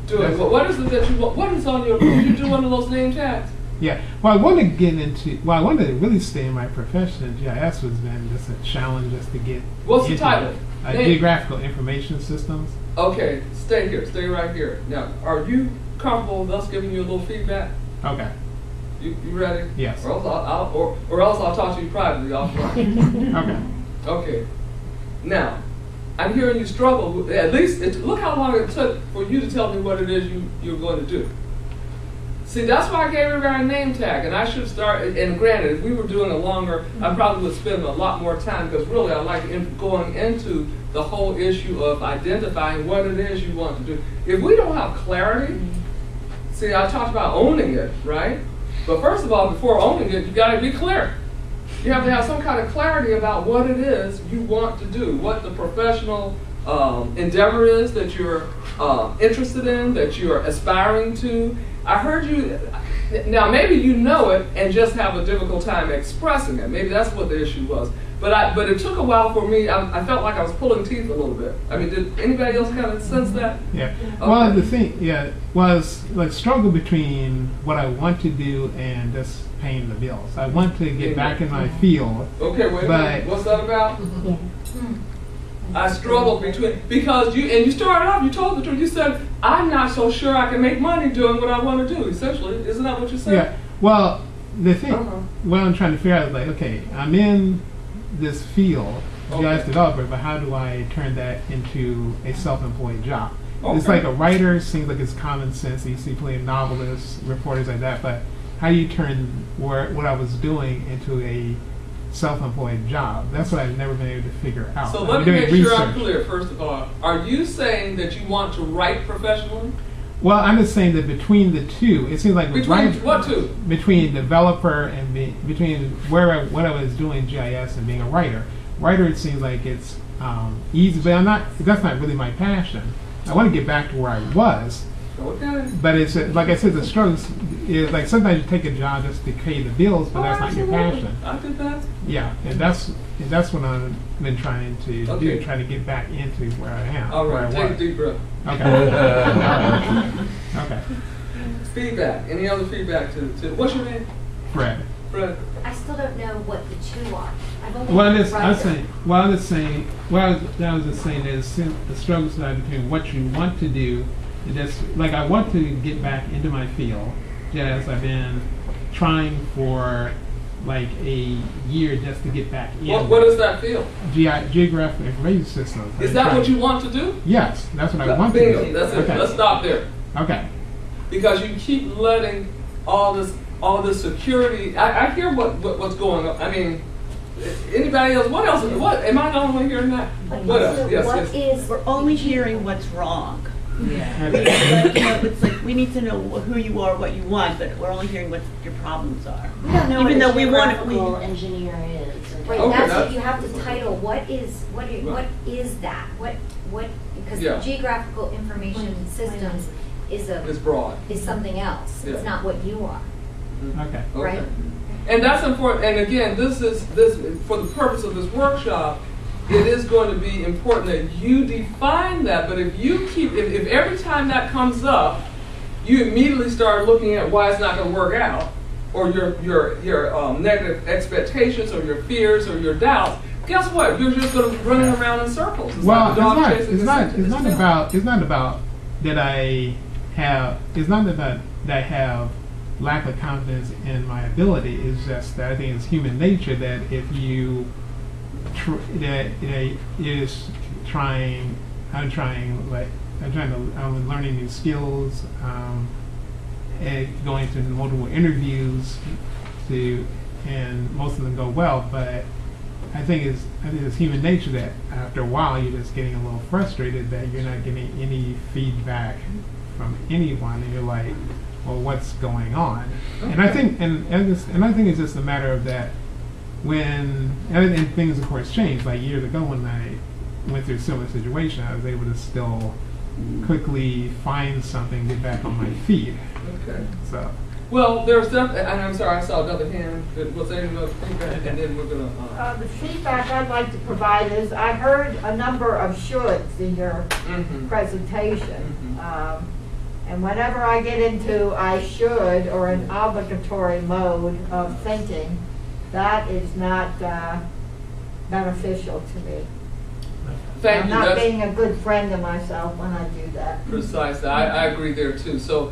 Do it. Well, what is it that you want? What is on your? Did you do one of those name tags? Yeah. Well, I want to get into. Well, I want to really stay in my profession. GIS was then just a challenge just to get. What's the title? Geographical Information Systems. Okay, stay here. Stay right here. Now, are you comfortable with us giving you a little feedback? Okay. You ready? Yes. Or else I'll talk to you privately offline. Okay. Okay. Now, I'm hearing you struggle with, at least, look how long it took for you to tell me what it is you're going to do. See, that's why I gave everybody a name tag, and I should start, and granted, if we were doing a longer, I probably would spend a lot more time, because really I like going into the whole issue of identifying what it is you want to do. If we don't have clarity, see, I talked about owning it, right? But first of all, before owning it, you got to be clear. You have to have some kind of clarity about what it is you want to do, what the professional endeavor is that you're interested in, that you're aspiring to. I heard you, now maybe you know it and just have a difficult time expressing it. Maybe that's what the issue was. But it took a while for me. I felt like I was pulling teeth a little bit. I mean, did anybody else kind of sense that? Yeah. Okay. Well, the thing, was like struggle between what I want to do and just paying the bills. I want to get back in my field. Okay, wait a minute. What's that about? I struggled because you started off, you told the truth. You said, I'm not so sure I can make money doing what I want to do, essentially. Isn't that what you said? Yeah. Well, the thing, what I'm trying to figure out is like, okay, I'm in this field, GIS developer, but how do I turn that into a self-employed job? Okay. It's like a writer, seems like it's common sense. You see plenty of novelists, reporters like that, but how do you turn what I was doing into a self-employed job? That's what I've never been able to figure out. So let me make sure I'm clear, first of all. Are you saying that you want to write professionally? Well, I'm just saying that between the two, it seems like Between what two? between developer and between what I was doing GIS and being a writer. Writer, it seems like it's easy, but that's not really my passion. I want to get back to where I was. Okay. But it's like I said, the struggle is like sometimes you take a job just to pay the bills, but that's not your passion. I did that. Yeah, and that's what I've been trying to do, trying to get back into where I am. All right, take a deep breath. Okay. Okay. Feedback. Any other feedback to what's your name? Fred. Fred. I still don't know what the two are. I've only Well, been I was saying, I was just saying there's the struggle side between what you want to do, and that's like I want to get back into my field. Yes, I've been trying for like a year just to get back in. What is that field? Geographic information systems. Is that what you want to do? Yes, that's what I want to do. That's it. Okay. Let's stop there. Okay. Because you keep letting all this security. I hear what's going on. I mean, anybody else? What else? What am I the only one hearing that? What else? Yes. We're only hearing what's wrong. Yeah. It's like we need to know who you are, what you want, but we're only hearing what your problems are. We don't know Even what though a we want it, geographical engineer is. Right, Okay, that's what you have to title. What is that? Because Yeah. geographical information systems It's broad. is something else. Yeah. It's not what you are. Okay. Right. And that's important. And again, this for the purpose of this workshop. It is going to be important that you define that. But if every time that comes up, you immediately start looking at why it's not going to work out, or your negative expectations, or your fears, or your doubts. Guess what? You're just going to be running around in circles. It's Well, like it's not about that I have lack of confidence in my ability. It's just that I think it's human nature that if you I'm learning new skills, and going to multiple interviews and most of them go well, but I think it's human nature that after a while you're just getting a little frustrated that you're not getting any feedback from anyone, and you're like, well, what's going on? And I think I think it's just a matter of that and things of course changed. Like years ago when I went through a similar situation, I was able to still quickly find something, get back on my feet. Okay. So. Well, there's definitely, and I'm sorry, I saw another hand. Was there any other feedback? And then we're going to... The feedback I'd like to provide is I heard a number of shoulds in your presentation. And whenever I get into I should or an obligatory mode of thinking, that is not beneficial to me. Thank I'm you. not being a good friend to myself when I do that. Precisely. I agree there too. So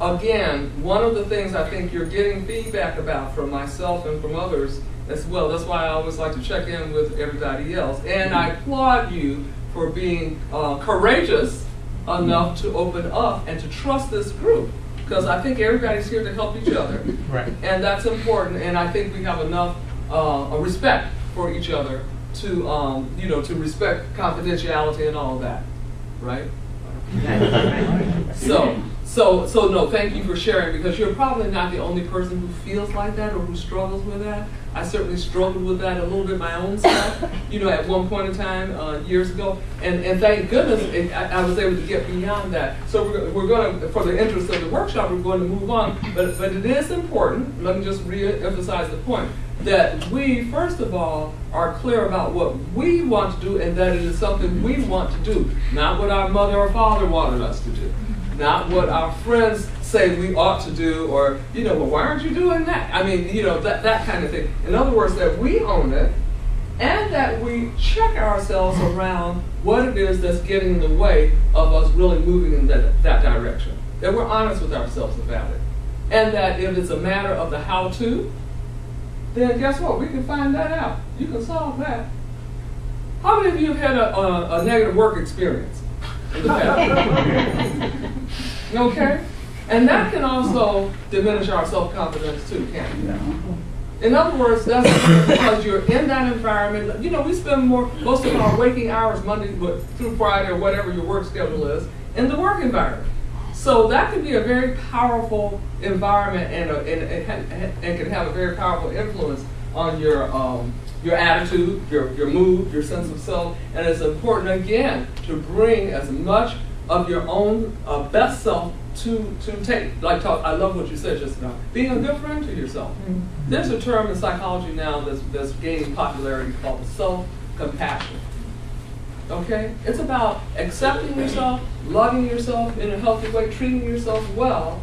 again, one of the things I think you're getting feedback about from myself and from others as well. That's why I always like to check in with everybody else. And I applaud you for being courageous enough to open up and to trust this group. Because I think everybody's here to help each other. Right. And that's important. And I think we have enough respect for each other to to respect confidentiality and all of that, right? So no, thank you for sharing, because you're probably not the only person who feels like that or who struggles with that. I certainly struggled with that a little bit my own self, at one point in time years ago, and thank goodness I was able to get beyond that. So we're going to, for the interest of the workshop, we're going to move on, but it is important. Let me just re-emphasize the point that we, first of all, are clear about what we want to do, and that it is something we want to do, not what our mother or father wanted us to do, not what our friends say we ought to do, or, well, why aren't you doing that? I mean, that kind of thing. In other words, that we own it, and that we check ourselves around what it is that's getting in the way of us really moving in that direction. That we're honest with ourselves about it. And that if it's a matter of the how-to, then guess what? We can find that out. You can solve that. How many of you have had a negative work experience in the past? Okay? And that can also diminish our self-confidence too, can't it? In other words, that's because you're in that environment. We spend most of our waking hours Monday through Friday or whatever your work schedule is in the work environment. So that can be a very powerful environment and can have a very powerful influence on your attitude, your mood, your sense of self. And it's important, again, to bring as much of your own best self to take. I love what you said just now. Being a good friend to yourself. Mm-hmm. There's a term in psychology now that's gaining popularity called self-compassion. Okay? It's about accepting yourself, loving yourself in a healthy way, treating yourself well,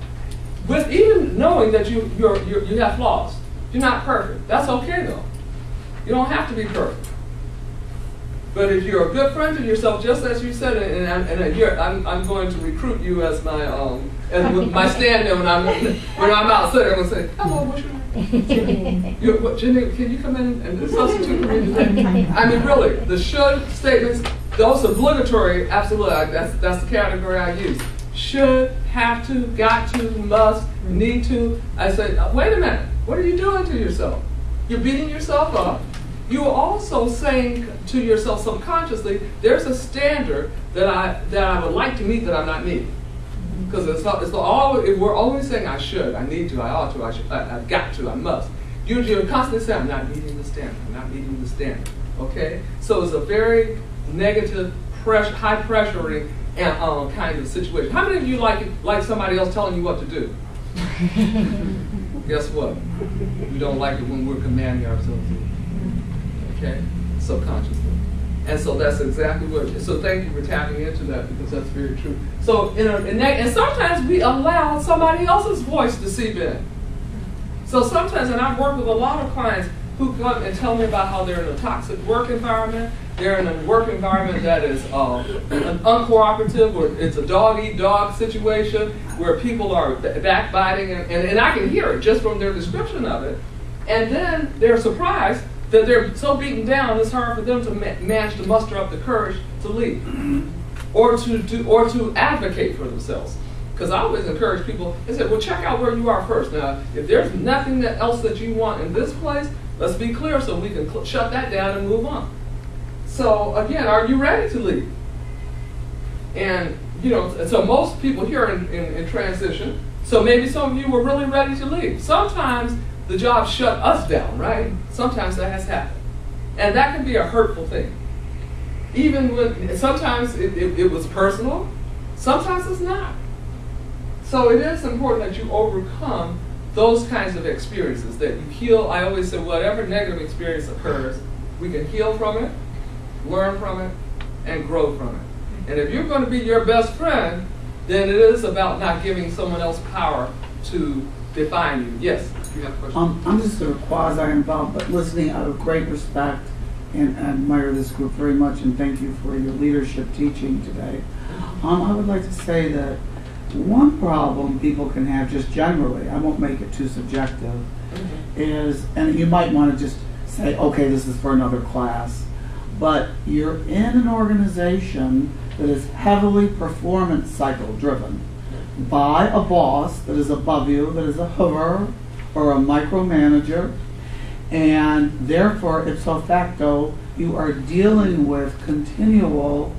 with even knowing that you have flaws. You're not perfect. That's okay though. You don't have to be perfect. But if you're a good friend to yourself, just as you said, I'm going to recruit you as my stand-in when I'm out there. I'm going to say, hello, what's your name? Jenny, can you come in and substitute for me today? I mean, really, the should statements, those obligatory, absolutely, that's the category I use. Should, have to, got to, must, need to. I say, wait a minute, what are you doing to yourself? You're beating yourself up. You're also saying to yourself subconsciously, there's a standard that I would like to meet that I'm not meeting. Because we're always saying I should, I need to, I ought to, I've got to, I must. You're constantly saying, I'm not meeting the standard, I'm not meeting the standard. Okay? So it's a very negative, high pressuring kind of situation. How many of you like somebody else telling you what to do? Guess what? We don't like it when we're commanding ourselves to. Okay? Subconsciously. And so that's exactly what, so thank you for tapping into that, because that's very true. So, and sometimes we allow somebody else's voice to seep in. So sometimes, and I've worked with a lot of clients who come and tell me about how they're in a toxic work environment. They're in a work environment that is uncooperative, or it's a dog-eat-dog situation where people are backbiting, and I can hear it just from their description of it. And then they're surprised that they're so beaten down, it's hard for them to manage to muster up the courage to leave, or to advocate for themselves. Because I always encourage people, I said, well, check out where you are first. Now, if there's nothing else that you want in this place, let's be clear so we can shut that down and move on. So again, are you ready to leave? And so most people here in transition, so maybe some of you were really ready to leave. Sometimes the job shut us down, right? Sometimes that has happened. And that can be a hurtful thing. Even when, sometimes it was personal, sometimes it's not. So it is important that you overcome those kinds of experiences, that you heal. I always say whatever negative experience occurs, we can heal from it, learn from it, and grow from it. And if you're going to be your best friend, then it is about not giving someone else power to define you. Yes? You have a question? I'm just sort of quasi-involved, but listening out of great respect, and I admire this group very much, and thank you for your leadership teaching today. I would like to say that one problem people can have just generally, I won't make it too subjective, is, and you might want to just say, okay, this is for another class, but you're in an organization that is heavily performance cycle driven by a boss that is above you, that is a hover or a micromanager, and therefore, ipso facto, you are dealing with continual,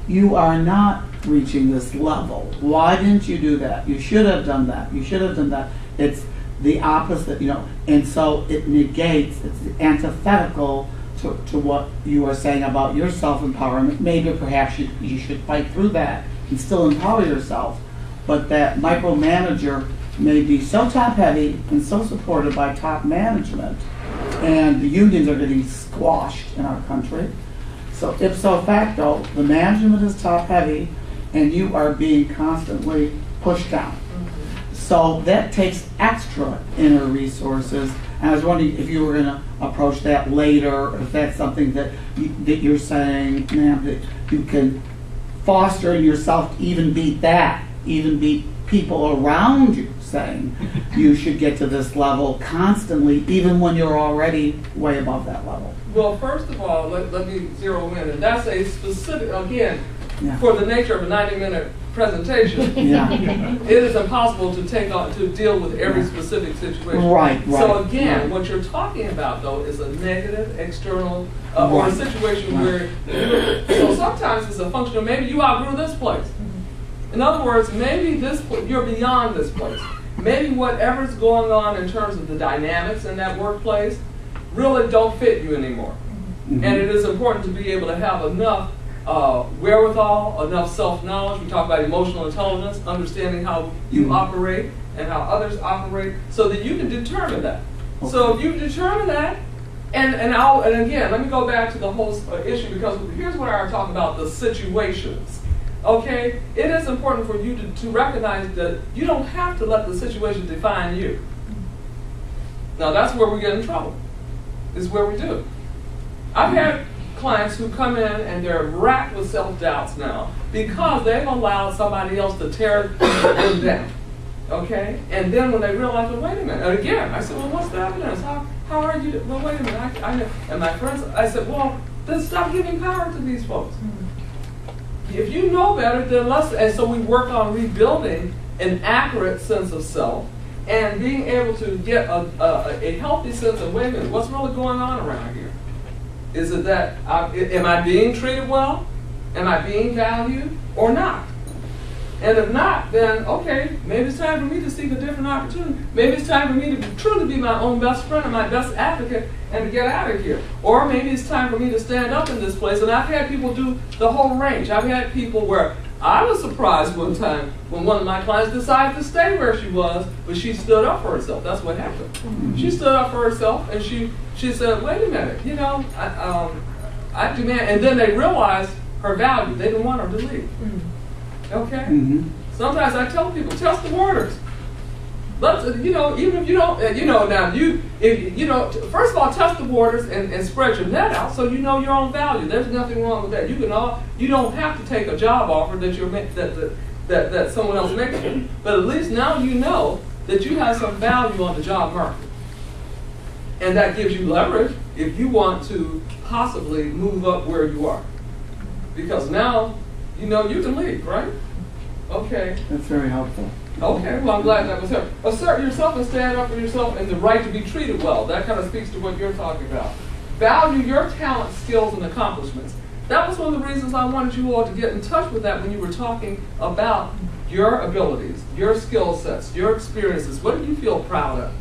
you are not reaching this level. Why didn't you do that? You should have done that. You should have done that. It's the opposite, and so it negates, it's antithetical to what you are saying about your self-empowerment. Maybe perhaps you should fight through that and still empower yourself, but that micromanager may be so top-heavy and so supported by top management, and the unions are getting squashed in our country. So ipso facto, the management is top-heavy, and you are being constantly pushed down. So that takes extra inner resources. And I was wondering if you were going to approach that later, or if that's something that you're saying, ma'am, that you can foster in yourself to even beat that, even beat people around you saying you should get to this level constantly, even when you're already way above that level. Well, first of all, let me zero in, and that's a specific, again, for the nature of a 90-minute presentation, it is impossible to deal with every specific situation. Right. So again, what you're talking about though is a negative external or a situation where, so sometimes it's a function of maybe you outgrew this place. In other words, maybe you're beyond this place. Maybe whatever's going on in terms of the dynamics in that workplace really don't fit you anymore. And it is important to be able to have enough wherewithal, enough self-knowledge. We talk about emotional intelligence, understanding how you operate and how others operate, so that you can determine that. Okay. So if you determine that, and again, let me go back to the whole issue, because here's what I talk about, the situations. Okay? It is important for you to recognize that you don't have to let the situation define you. Now that's where we get in trouble, is where we do. I've had clients who come in and they're racked with self-doubts now because they've allowed somebody else to tear them down. Okay? And then when they realize, well, wait a minute. And again, I said, well, what's the evidence? How are you? Well, wait a minute. I know. And my friends, I said, well, then stop giving power to these folks. If you know better, then let's. And so we work on rebuilding an accurate sense of self and being able to get a healthy sense of, wait a minute, what's really going on around here? Is it that, am I being treated well? Am I being valued or not? And if not, then okay, maybe it's time for me to seek a different opportunity. Maybe it's time for me to truly be my own best friend and my best advocate and to get out of here. Or maybe it's time for me to stand up in this place. And I've had people do the whole range. I've had people where I was surprised one time when one of my clients decided to stay where she was, but she stood up for herself. That's what happened. She stood up for herself, and she said, wait a minute, you know, I demand, and then they realized her value. They didn't want her to leave. Okay? Sometimes I tell people, test the waters. Let's, you know, even if you don't, you know, now first of all, test the waters and spread your net out so you know your own value. There's nothing wrong with that. You don't have to take a job offer that someone else makes you. But at least now you know that you have some value on the job market. And that gives you leverage if you want to possibly move up where you are. Because now, you know, you can leave, right? Okay. That's very helpful. Okay, well, I'm glad that was her. Assert yourself and stand up for yourself and the right to be treated well. That kind of speaks to what you're talking about. Value your talents, skills, and accomplishments. That was one of the reasons I wanted you all to get in touch with that when you were talking about your abilities, your skill sets, your experiences. What do you feel proud of?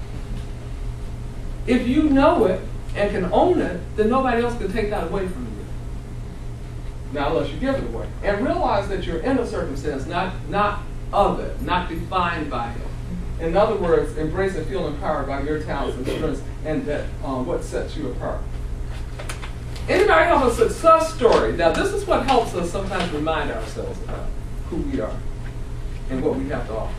If you know it and can own it, then nobody else can take that away from you. Now, unless you give it away. And realize that you're in a circumstance, not of it, not defined by it. In other words, embrace and feel empowered by your talents and strengths and that what sets you apart. Anybody have a success story? Now, this is what helps us sometimes remind ourselves about who we are and what we have to offer.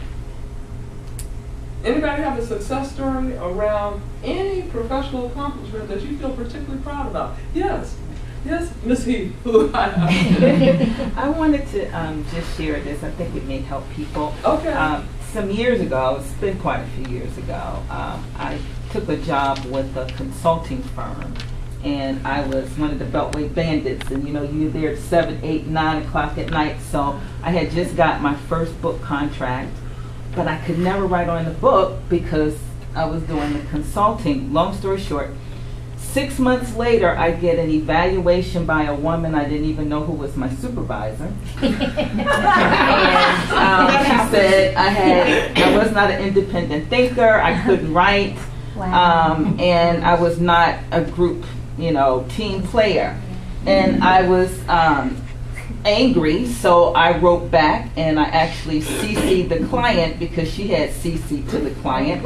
Anybody have a success story around any professional accomplishment that you feel particularly proud about? Yes. Yes, Ms. Heath. I wanted to just share this. I think it may help people. Okay. Some years ago, it's been quite a few years ago, I took a job with a consulting firm, and I was one of the Beltway bandits, and you know, you're there at 7, 8, 9 o'clock at night, so I had just got my first book contract, but I could never write on the book because I was doing the consulting. Long story short, 6 months later, I get an evaluation by a woman I didn't even know who was my supervisor. And she said I was not an independent thinker, I couldn't write, and I was not a group, you know, team player. And I was angry, so I wrote back and I actually CC'd the client because she had CC to the client,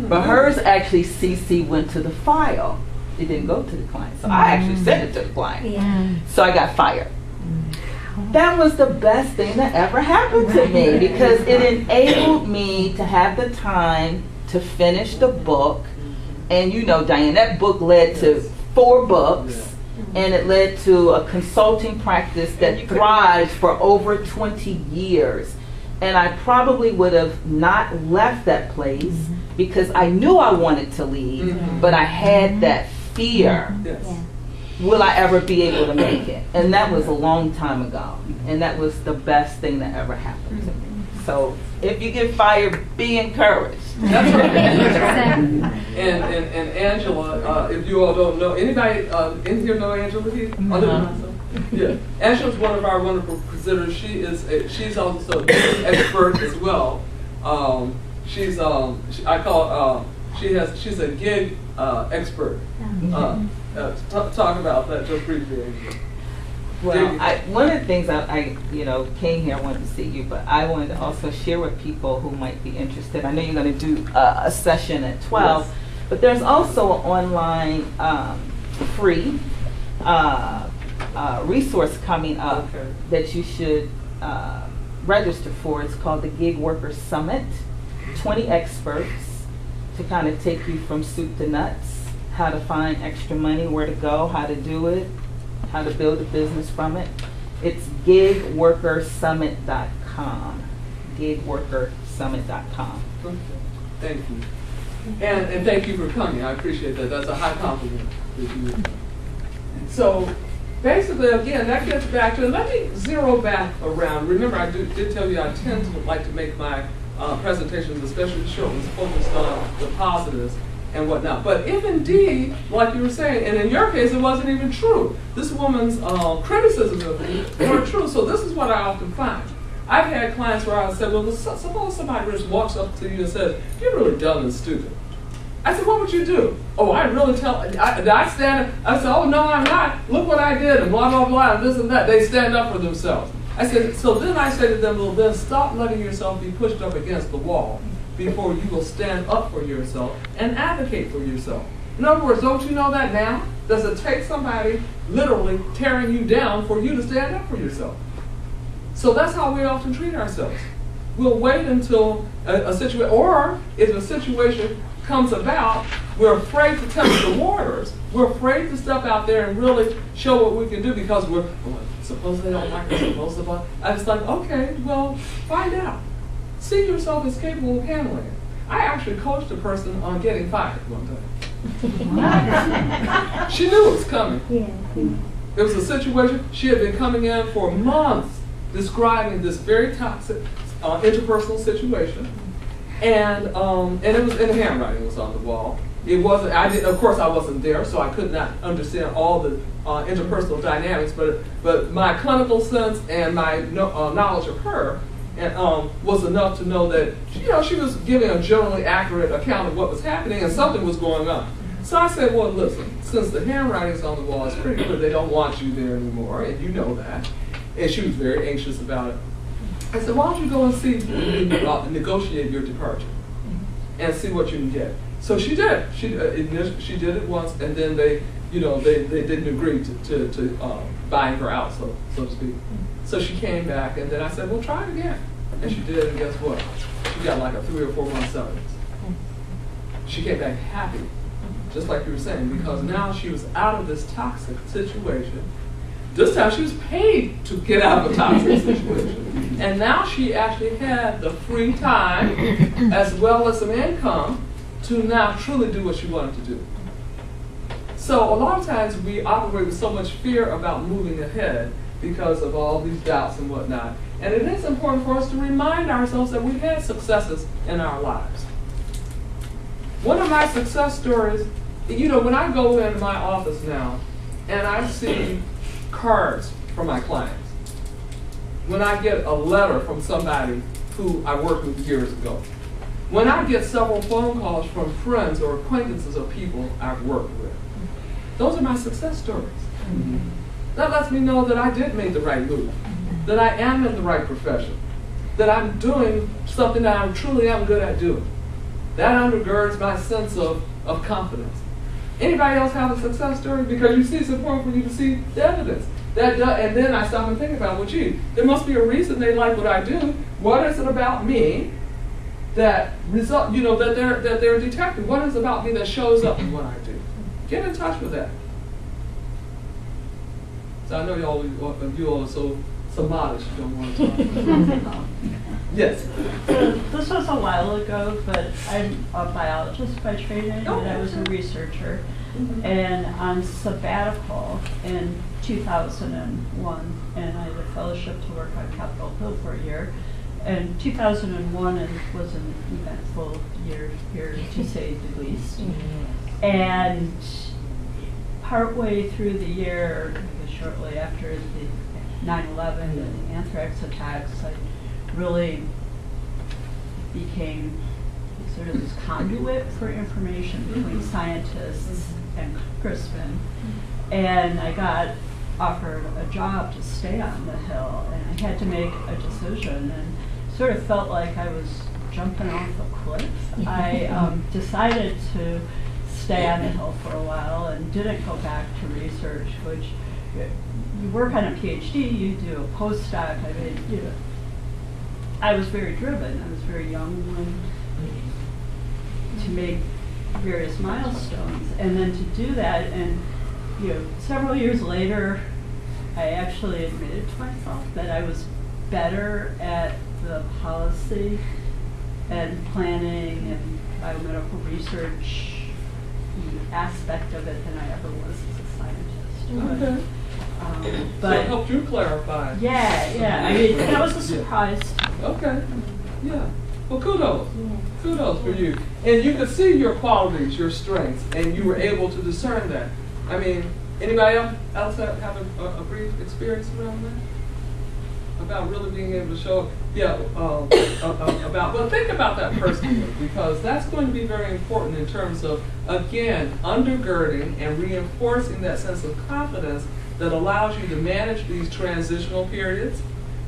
but hers actually CC went to the file. It didn't go to the client, so I actually sent it to the client. So I got fired. That was the best thing that ever happened to me because it enabled me to have the time to finish the book. And you know, Diane, that book led to 4 books, and it led to a consulting practice that thrived for over 20 years. And I probably would have not left that place because I knew I wanted to leave, but I had that fear. Will I ever be able to make it? And that was a long time ago. And that was the best thing that ever happened to me. So if you get fired, be encouraged. That's right. And Angela, if you all don't know, anybody in here know Angela Heath? Yeah, Angela's one of our wonderful presenters. She's also an expert as well. She's a gig expert. Talk about that just briefly, Angela. Well, one of the things I came here, I wanted to see you, but I wanted to also share with people who might be interested. I know you're going to do a session at 12, yes. But there's also an online free resource coming up that you should register for. It's called the Gig Worker Summit. 20 experts to kind of take you from soup to nuts, how to find extra money, where to go, how to do it, how to build a business from it. It's gigworkersummit.com. Gigworkersummit.com. Okay. Thank you. And thank you for coming. I appreciate that. That's a high compliment. So basically, again, that gets back to, let me zero back around. Remember, I did tell you I tend to like to make my presentations, especially short ones, focused on the positives and whatnot. But if indeed, like you were saying, and in your case, it wasn't even true, this woman's criticisms of me weren't true. So this is what I often find. I've had clients where I said, well, suppose somebody just walks up to you and says, you're really dumb and stupid. I said, what would you do? Oh, I really I stand, I said, oh, no, I'm not. Look what I did, and blah, blah, blah, and this and that. They stand up for themselves. I said, so then I say to them, well, then stop letting yourself be pushed up against the wall before you will stand up for yourself and advocate for yourself. In other words, don't you know that now? Does it take somebody literally tearing you down for you to stand up for yourself? So that's how we often treat ourselves. We'll wait until a situation, or if a situation comes about, we're afraid to test the waters. We're afraid to step out there and really show what we can do because suppose they don't like it, suppose they I was like, okay, well, find out. See yourself as capable of handling it. I actually coached a person on getting fired one time. She knew it was coming. It was a situation, she had been coming in for months describing this very toxic interpersonal situation. And it was in handwriting, was on the wall. It wasn't, of course I wasn't there, so I could not understand all the interpersonal dynamics, but my clinical sense and my knowledge of her was enough to know that, she was giving a generally accurate account of what was happening and something was going on. So I said, well, listen, since the handwriting's on the wall, it's pretty clear they don't want you there anymore, and you know that. And she was very anxious about it. I said, why don't you go and see, negotiate your departure and see what you can get. So she did. She did it once, and then they didn't agree to buying her out, so to speak. So she came back, and then I said, well, try it again. And she did, and guess what? She got like a 3 or 4 month severance. She came back happy, just like you were saying, because now she was out of this toxic situation. This time she was paid to get out of a toxic situation. And now she actually had the free time as well as some income to now truly do what she wanted to do. So a lot of times we operate with so much fear about moving ahead because of all these doubts and whatnot. And it is important for us to remind ourselves that we've had successes in our lives. One of my success stories, when I go into my office now and I see cards from my clients, when I get a letter from somebody who I worked with years ago, when I get several phone calls from friends or acquaintances of people I've worked with, those are my success stories. Mm-hmm. That lets me know that I did make the right move, that I am in the right profession, that I'm doing something that I truly am good at doing. That undergirds my sense of confidence. Anybody else have a success story? Because you see, it's important for you to see the evidence. And then I stop and think about, well, gee, there must be a reason they like what I do. What is it about me that that they're detecting? What is it about me that shows up in what I do? Get in touch with that. So I know you all are so modest, you don't want to talk. Yes. So this was a while ago, but I'm a biologist by training, and I was a researcher. And on sabbatical in 2001, and I had a fellowship to work on Capitol Hill for a year. And 2001 was an eventful year here, to say the least. And partway through the year, shortly after the 9/11 and the anthrax attacks, I really became sort of this conduit for information between scientists and Crispin. And I got offered a job to stay on the Hill, and I had to make a decision, and sort of felt like I was jumping off a cliff. I decided to stay on the Hill for a while and didn't go back to research, which you work on a PhD, you do a postdoc. I mean, you know, I was very driven. I was very young when to make various milestones, and then to do that, and you know, several years later, I actually admitted to myself that I was better at the policy and planning and biomedical research aspect of it than I ever was as a scientist. Okay. But so it helped you clarify. Yeah. I mean, that was a surprise. Okay. Yeah. Well, kudos. Kudos for you. And you could see your qualities, your strengths, and you were able to discern that. I mean, anybody else have a brief experience around that? About really being able to show, well, think about that personally, because that's going to be very important in terms of, again, undergirding and reinforcing that sense of confidence that allows you to manage these transitional periods,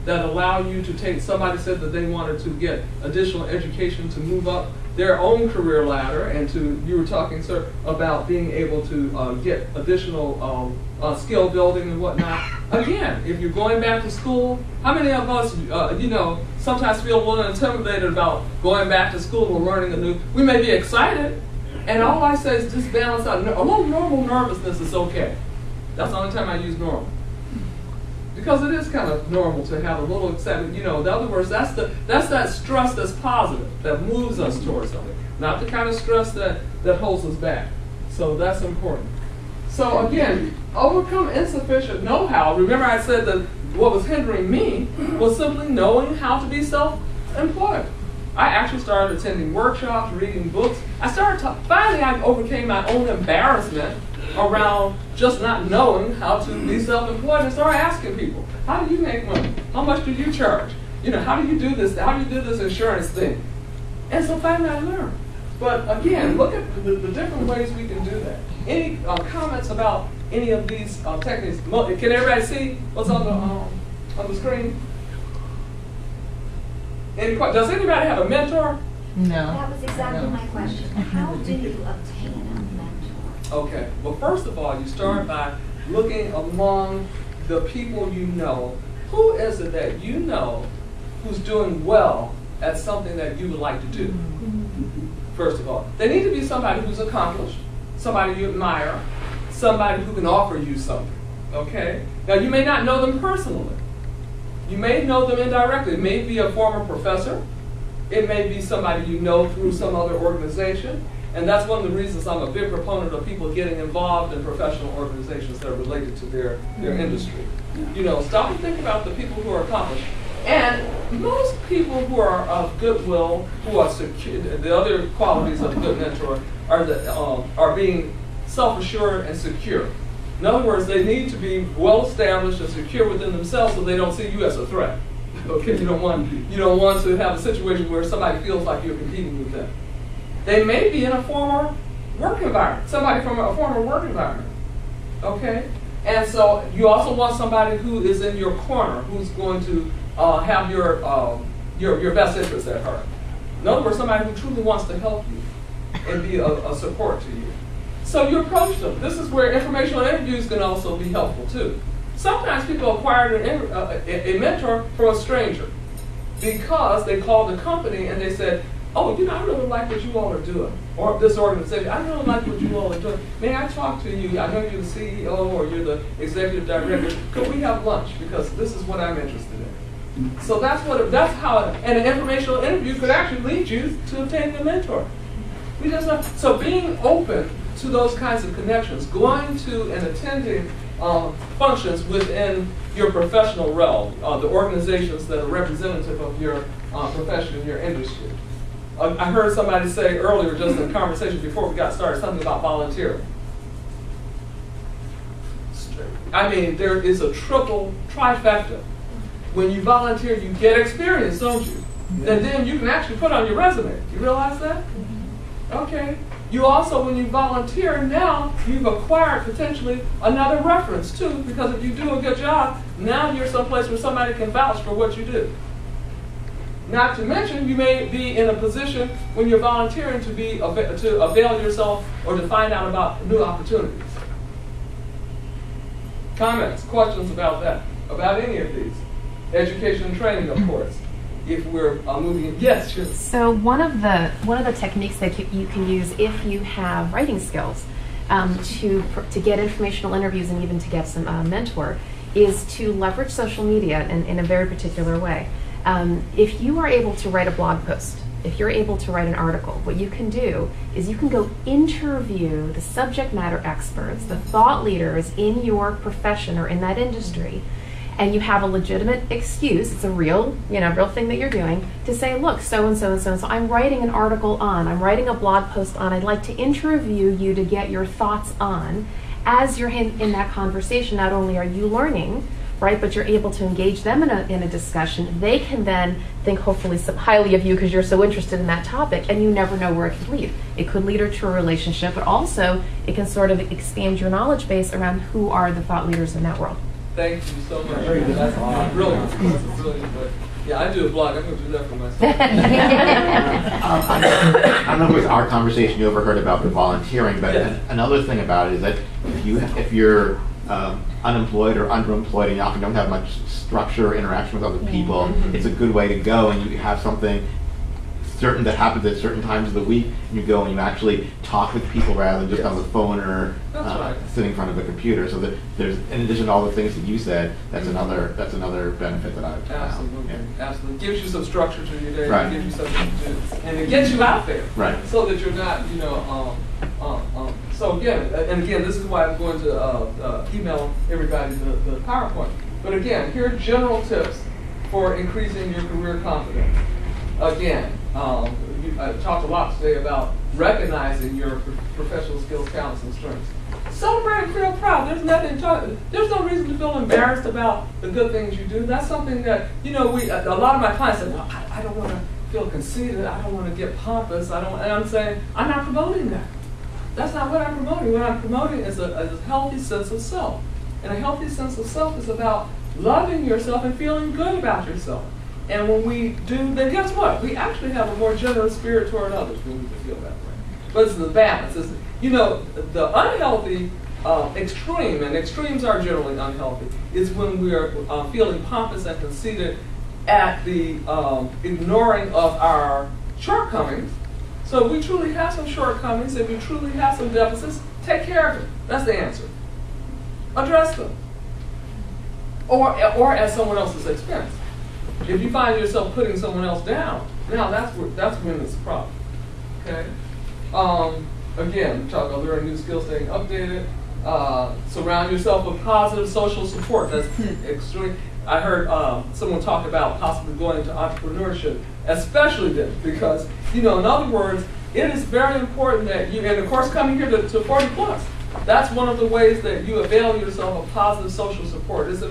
that allow you to take, somebody said that they wanted to get additional education to move up their own career ladder, and to, you were talking, sir, about being able to get additional skill building and whatnot. Again, if you're going back to school, how many of us, sometimes feel a little intimidated about going back to school or learning a new, we may be excited, and all I say is just balance out. A little normal nervousness is okay. That's the only time I use normal. Because it is kind of normal to have a little excitement. In other words, that's that stress that's positive, that moves us towards something. Not the kind of stress that holds us back. So that's important. So again, overcome insufficient know-how. Remember I said that what was hindering me was simply knowing how to be self-employed. I actually started attending workshops, reading books. Finally I overcame my own embarrassment around just not knowing how to be self-employed, and started asking people, how do you make money? How much do you charge? How do you do this? How do you do this insurance thing? And so finally I learned. But again, look at the different ways we can do that. Any comments about any of these techniques? Can everybody see what's on the screen? Does anybody have a mentor? No. That was exactly my question. How do you obtain a mentor? Okay. Well, first of all, you start by looking among the people you know. Who is it that you know who's doing well at something that you would like to do? First of all, they need to be somebody who's accomplished, somebody you admire, somebody who can offer you something. Okay? Now, you may not know them personally. You may know them indirectly. It may be a former professor. It may be somebody you know through some other organization. And that's one of the reasons I'm a big proponent of people getting involved in professional organizations that are related to their industry. Stop and think about the people who are accomplished. And most people who are of goodwill, who are secure, the other qualities of a good mentor are being self-assured and secure. In other words, they need to be well-established and secure within themselves so they don't see you as a threat. Okay, you don't want to have a situation where somebody feels like you're competing with them. They may be in a former work environment, somebody from a former work environment. Okay, and so you also want somebody who is in your corner, who's going to have your best interests at heart. In other words, somebody who truly wants to help you and be a support to you. So you approach them. This is where informational interviews can also be helpful too. Sometimes people acquire a mentor from a stranger because they called the company and they said, oh, I really like what you all are doing, or this organization, I really like what you all are doing. May I talk to you? I know you're the CEO or you're the executive director. Could we have lunch? Because this is what I'm interested in. So that's how, and an informational interview could actually lead you to obtaining a mentor. So being open to those kinds of connections, going to and attending functions within your professional realm, the organizations that are representative of your profession, your industry. I heard somebody say earlier, just in a conversation before we got started, something about volunteering. I mean, there is a triple trifecta. When you volunteer, you get experience, don't you? And then you can actually put on your resume. You realize that? Okay. You also, when you volunteer, now you've acquired potentially another reference too, because if you do a good job, now you're someplace where somebody can vouch for what you do. Not to mention, you may be in a position when you're volunteering to avail yourself or to find out about new opportunities. Comments, questions about that, about any of these? Education and training, of course. If we're moving in. Yes, sure. So one of the techniques that you can use if you have writing skills to get informational interviews and even to get some mentor is to leverage social media in a very particular way. If you are able to write a blog post, if you're able to write an article, what you can do is you can go interview the subject matter experts, the thought leaders in your profession or in that industry, and you have a legitimate excuse, it's a real thing that you're doing, to say, look, so and so and so and so, I'm writing an article on, I'm writing a blog post on, I'd like to interview you to get your thoughts on. As you're in that conversation, not only are you learning, right, but you're able to engage them in a discussion. They can then think hopefully highly of you because you're so interested in that topic, and you never know where it could lead. It could lead her to a relationship, but also it can sort of expand your knowledge base around who are the thought leaders in that world. Thank you so much. That's brilliant. That's brilliant. But yeah, I do a blog. I'm going to do that for myself. I don't know if it was our conversation you overheard about the volunteering, but another thing about it is that if you're unemployed or underemployed and you often don't have much structure or interaction with other people, it's a good way to go, and you have something certain that happens at certain times of the week, and you go and you actually talk with people rather than just on the phone or sitting in front of a computer. So that there's, in addition to all the things that you said, that's another benefit that I've found. Absolutely, yeah. Absolutely. Gives you some structure to your day. Right. It gives you something to do, and it gets you out there. Right. So that you're not, So again, this is why I'm going to email everybody the PowerPoint. But again, here are general tips for increasing your career confidence. Again, I talked a lot today about recognizing your professional skills, talents, and strengths. Celebrate and feel proud. There's no reason to feel embarrassed about the good things you do. That's something that, a lot of my clients say, well, I don't want to feel conceited. I don't want to get pompous. And I'm saying, I'm not promoting that. That's not what I'm promoting. What I'm promoting is a healthy sense of self. And a healthy sense of self is about loving yourself and feeling good about yourself. And when we do, then guess what? We actually have a more generous spirit toward others when we feel that way. But it's the balance. It's, the unhealthy extreme, and extremes are generally unhealthy, is when we are feeling pompous and conceited at the ignoring of our shortcomings. So if we truly have some shortcomings, if we truly have some deficits, take care of it. That's the answer. Address them. Or at someone else's expense. If you find yourself putting someone else down, now that's when it's a problem. Okay? Again, we talk about learning new skills, staying updated. Surround yourself with positive social support. That's extreme. I heard someone talk about possibly going into entrepreneurship, especially then, because, in other words, it is very important that you, and of course coming here to 40 plus, that's one of the ways that you avail yourself of positive social support. It's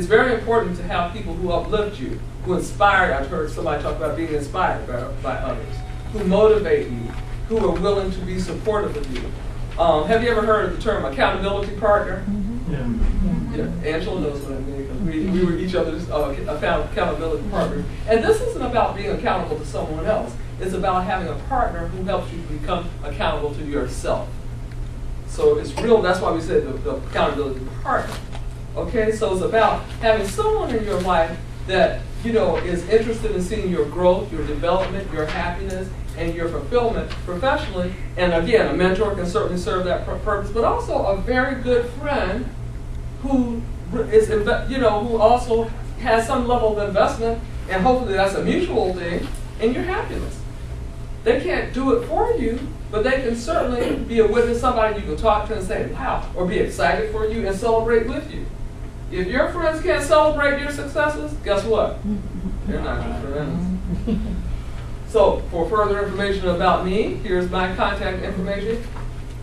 very important to have people who uplift you, who inspire. I've heard somebody talk about being inspired by others, who motivate you, who are willing to be supportive of you. Have you ever heard of the term accountability partner? Yeah, Angela knows what I mean, because we were each other's accountability partners. And this isn't about being accountable to someone else. It's about having a partner who helps you become accountable to yourself. So it's real, that's why we said the accountability partner. Okay, so it's about having someone in your life that, is interested in seeing your growth, your development, your happiness, and your fulfillment professionally. And again, a mentor can certainly serve that purpose, but also a very good friend who is, who also has some level of investment, and hopefully that's a mutual thing, in your happiness. They can't do it for you, but they can certainly be a witness, somebody you can talk to and say, wow, or be excited for you and celebrate with you. If your friends can't celebrate your successes, guess what? They're not your friends. So, for further information about me, here's my contact information.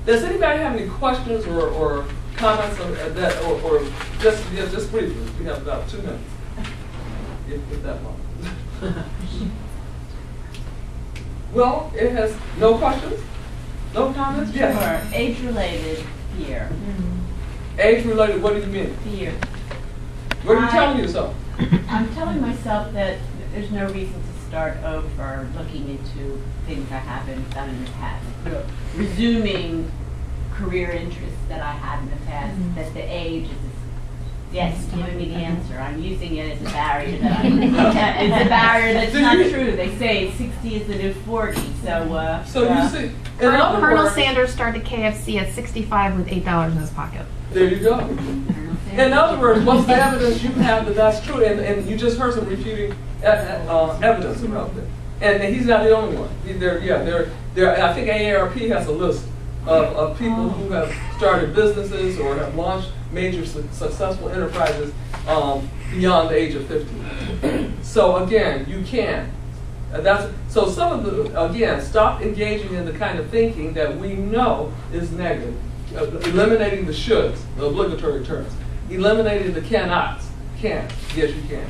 Does anybody have any questions or comments on that, or just briefly? We have about 2 minutes, if that long. Well, it has no questions, no comments. Yes. Sure. Age-related fear. Age-related. What do you mean? Fear. What are you telling yourself? I'm telling myself that there's no reason to start over looking into things I haven't done in the past. Yeah. Resuming career interests that I had in the past, that the age is, yes, giving me the answer. I'm using it as a barrier that it's a barrier that's not true. They say 60 is the new 40, so. So you see, Colonel Sanders started KFC at 65 with $8 in his pocket. There you go. In other words, what's the evidence you have that that's true? And you just heard some refuting evidence about that. And he's not the only one. I think AARP has a list of people who have started businesses or have launched major successful enterprises beyond the age of 50. So again, you can. So some of the, again, stop engaging in the kind of thinking that we know is negative. Eliminating the shoulds, the obligatory terms. Eliminating the cannots. Can. Yes, you can.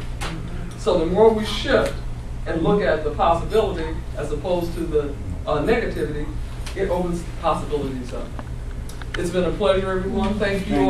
So the more we shift and look at the possibility as opposed to the negativity, it opens possibilities up. It's been a pleasure, everyone. Thank you all.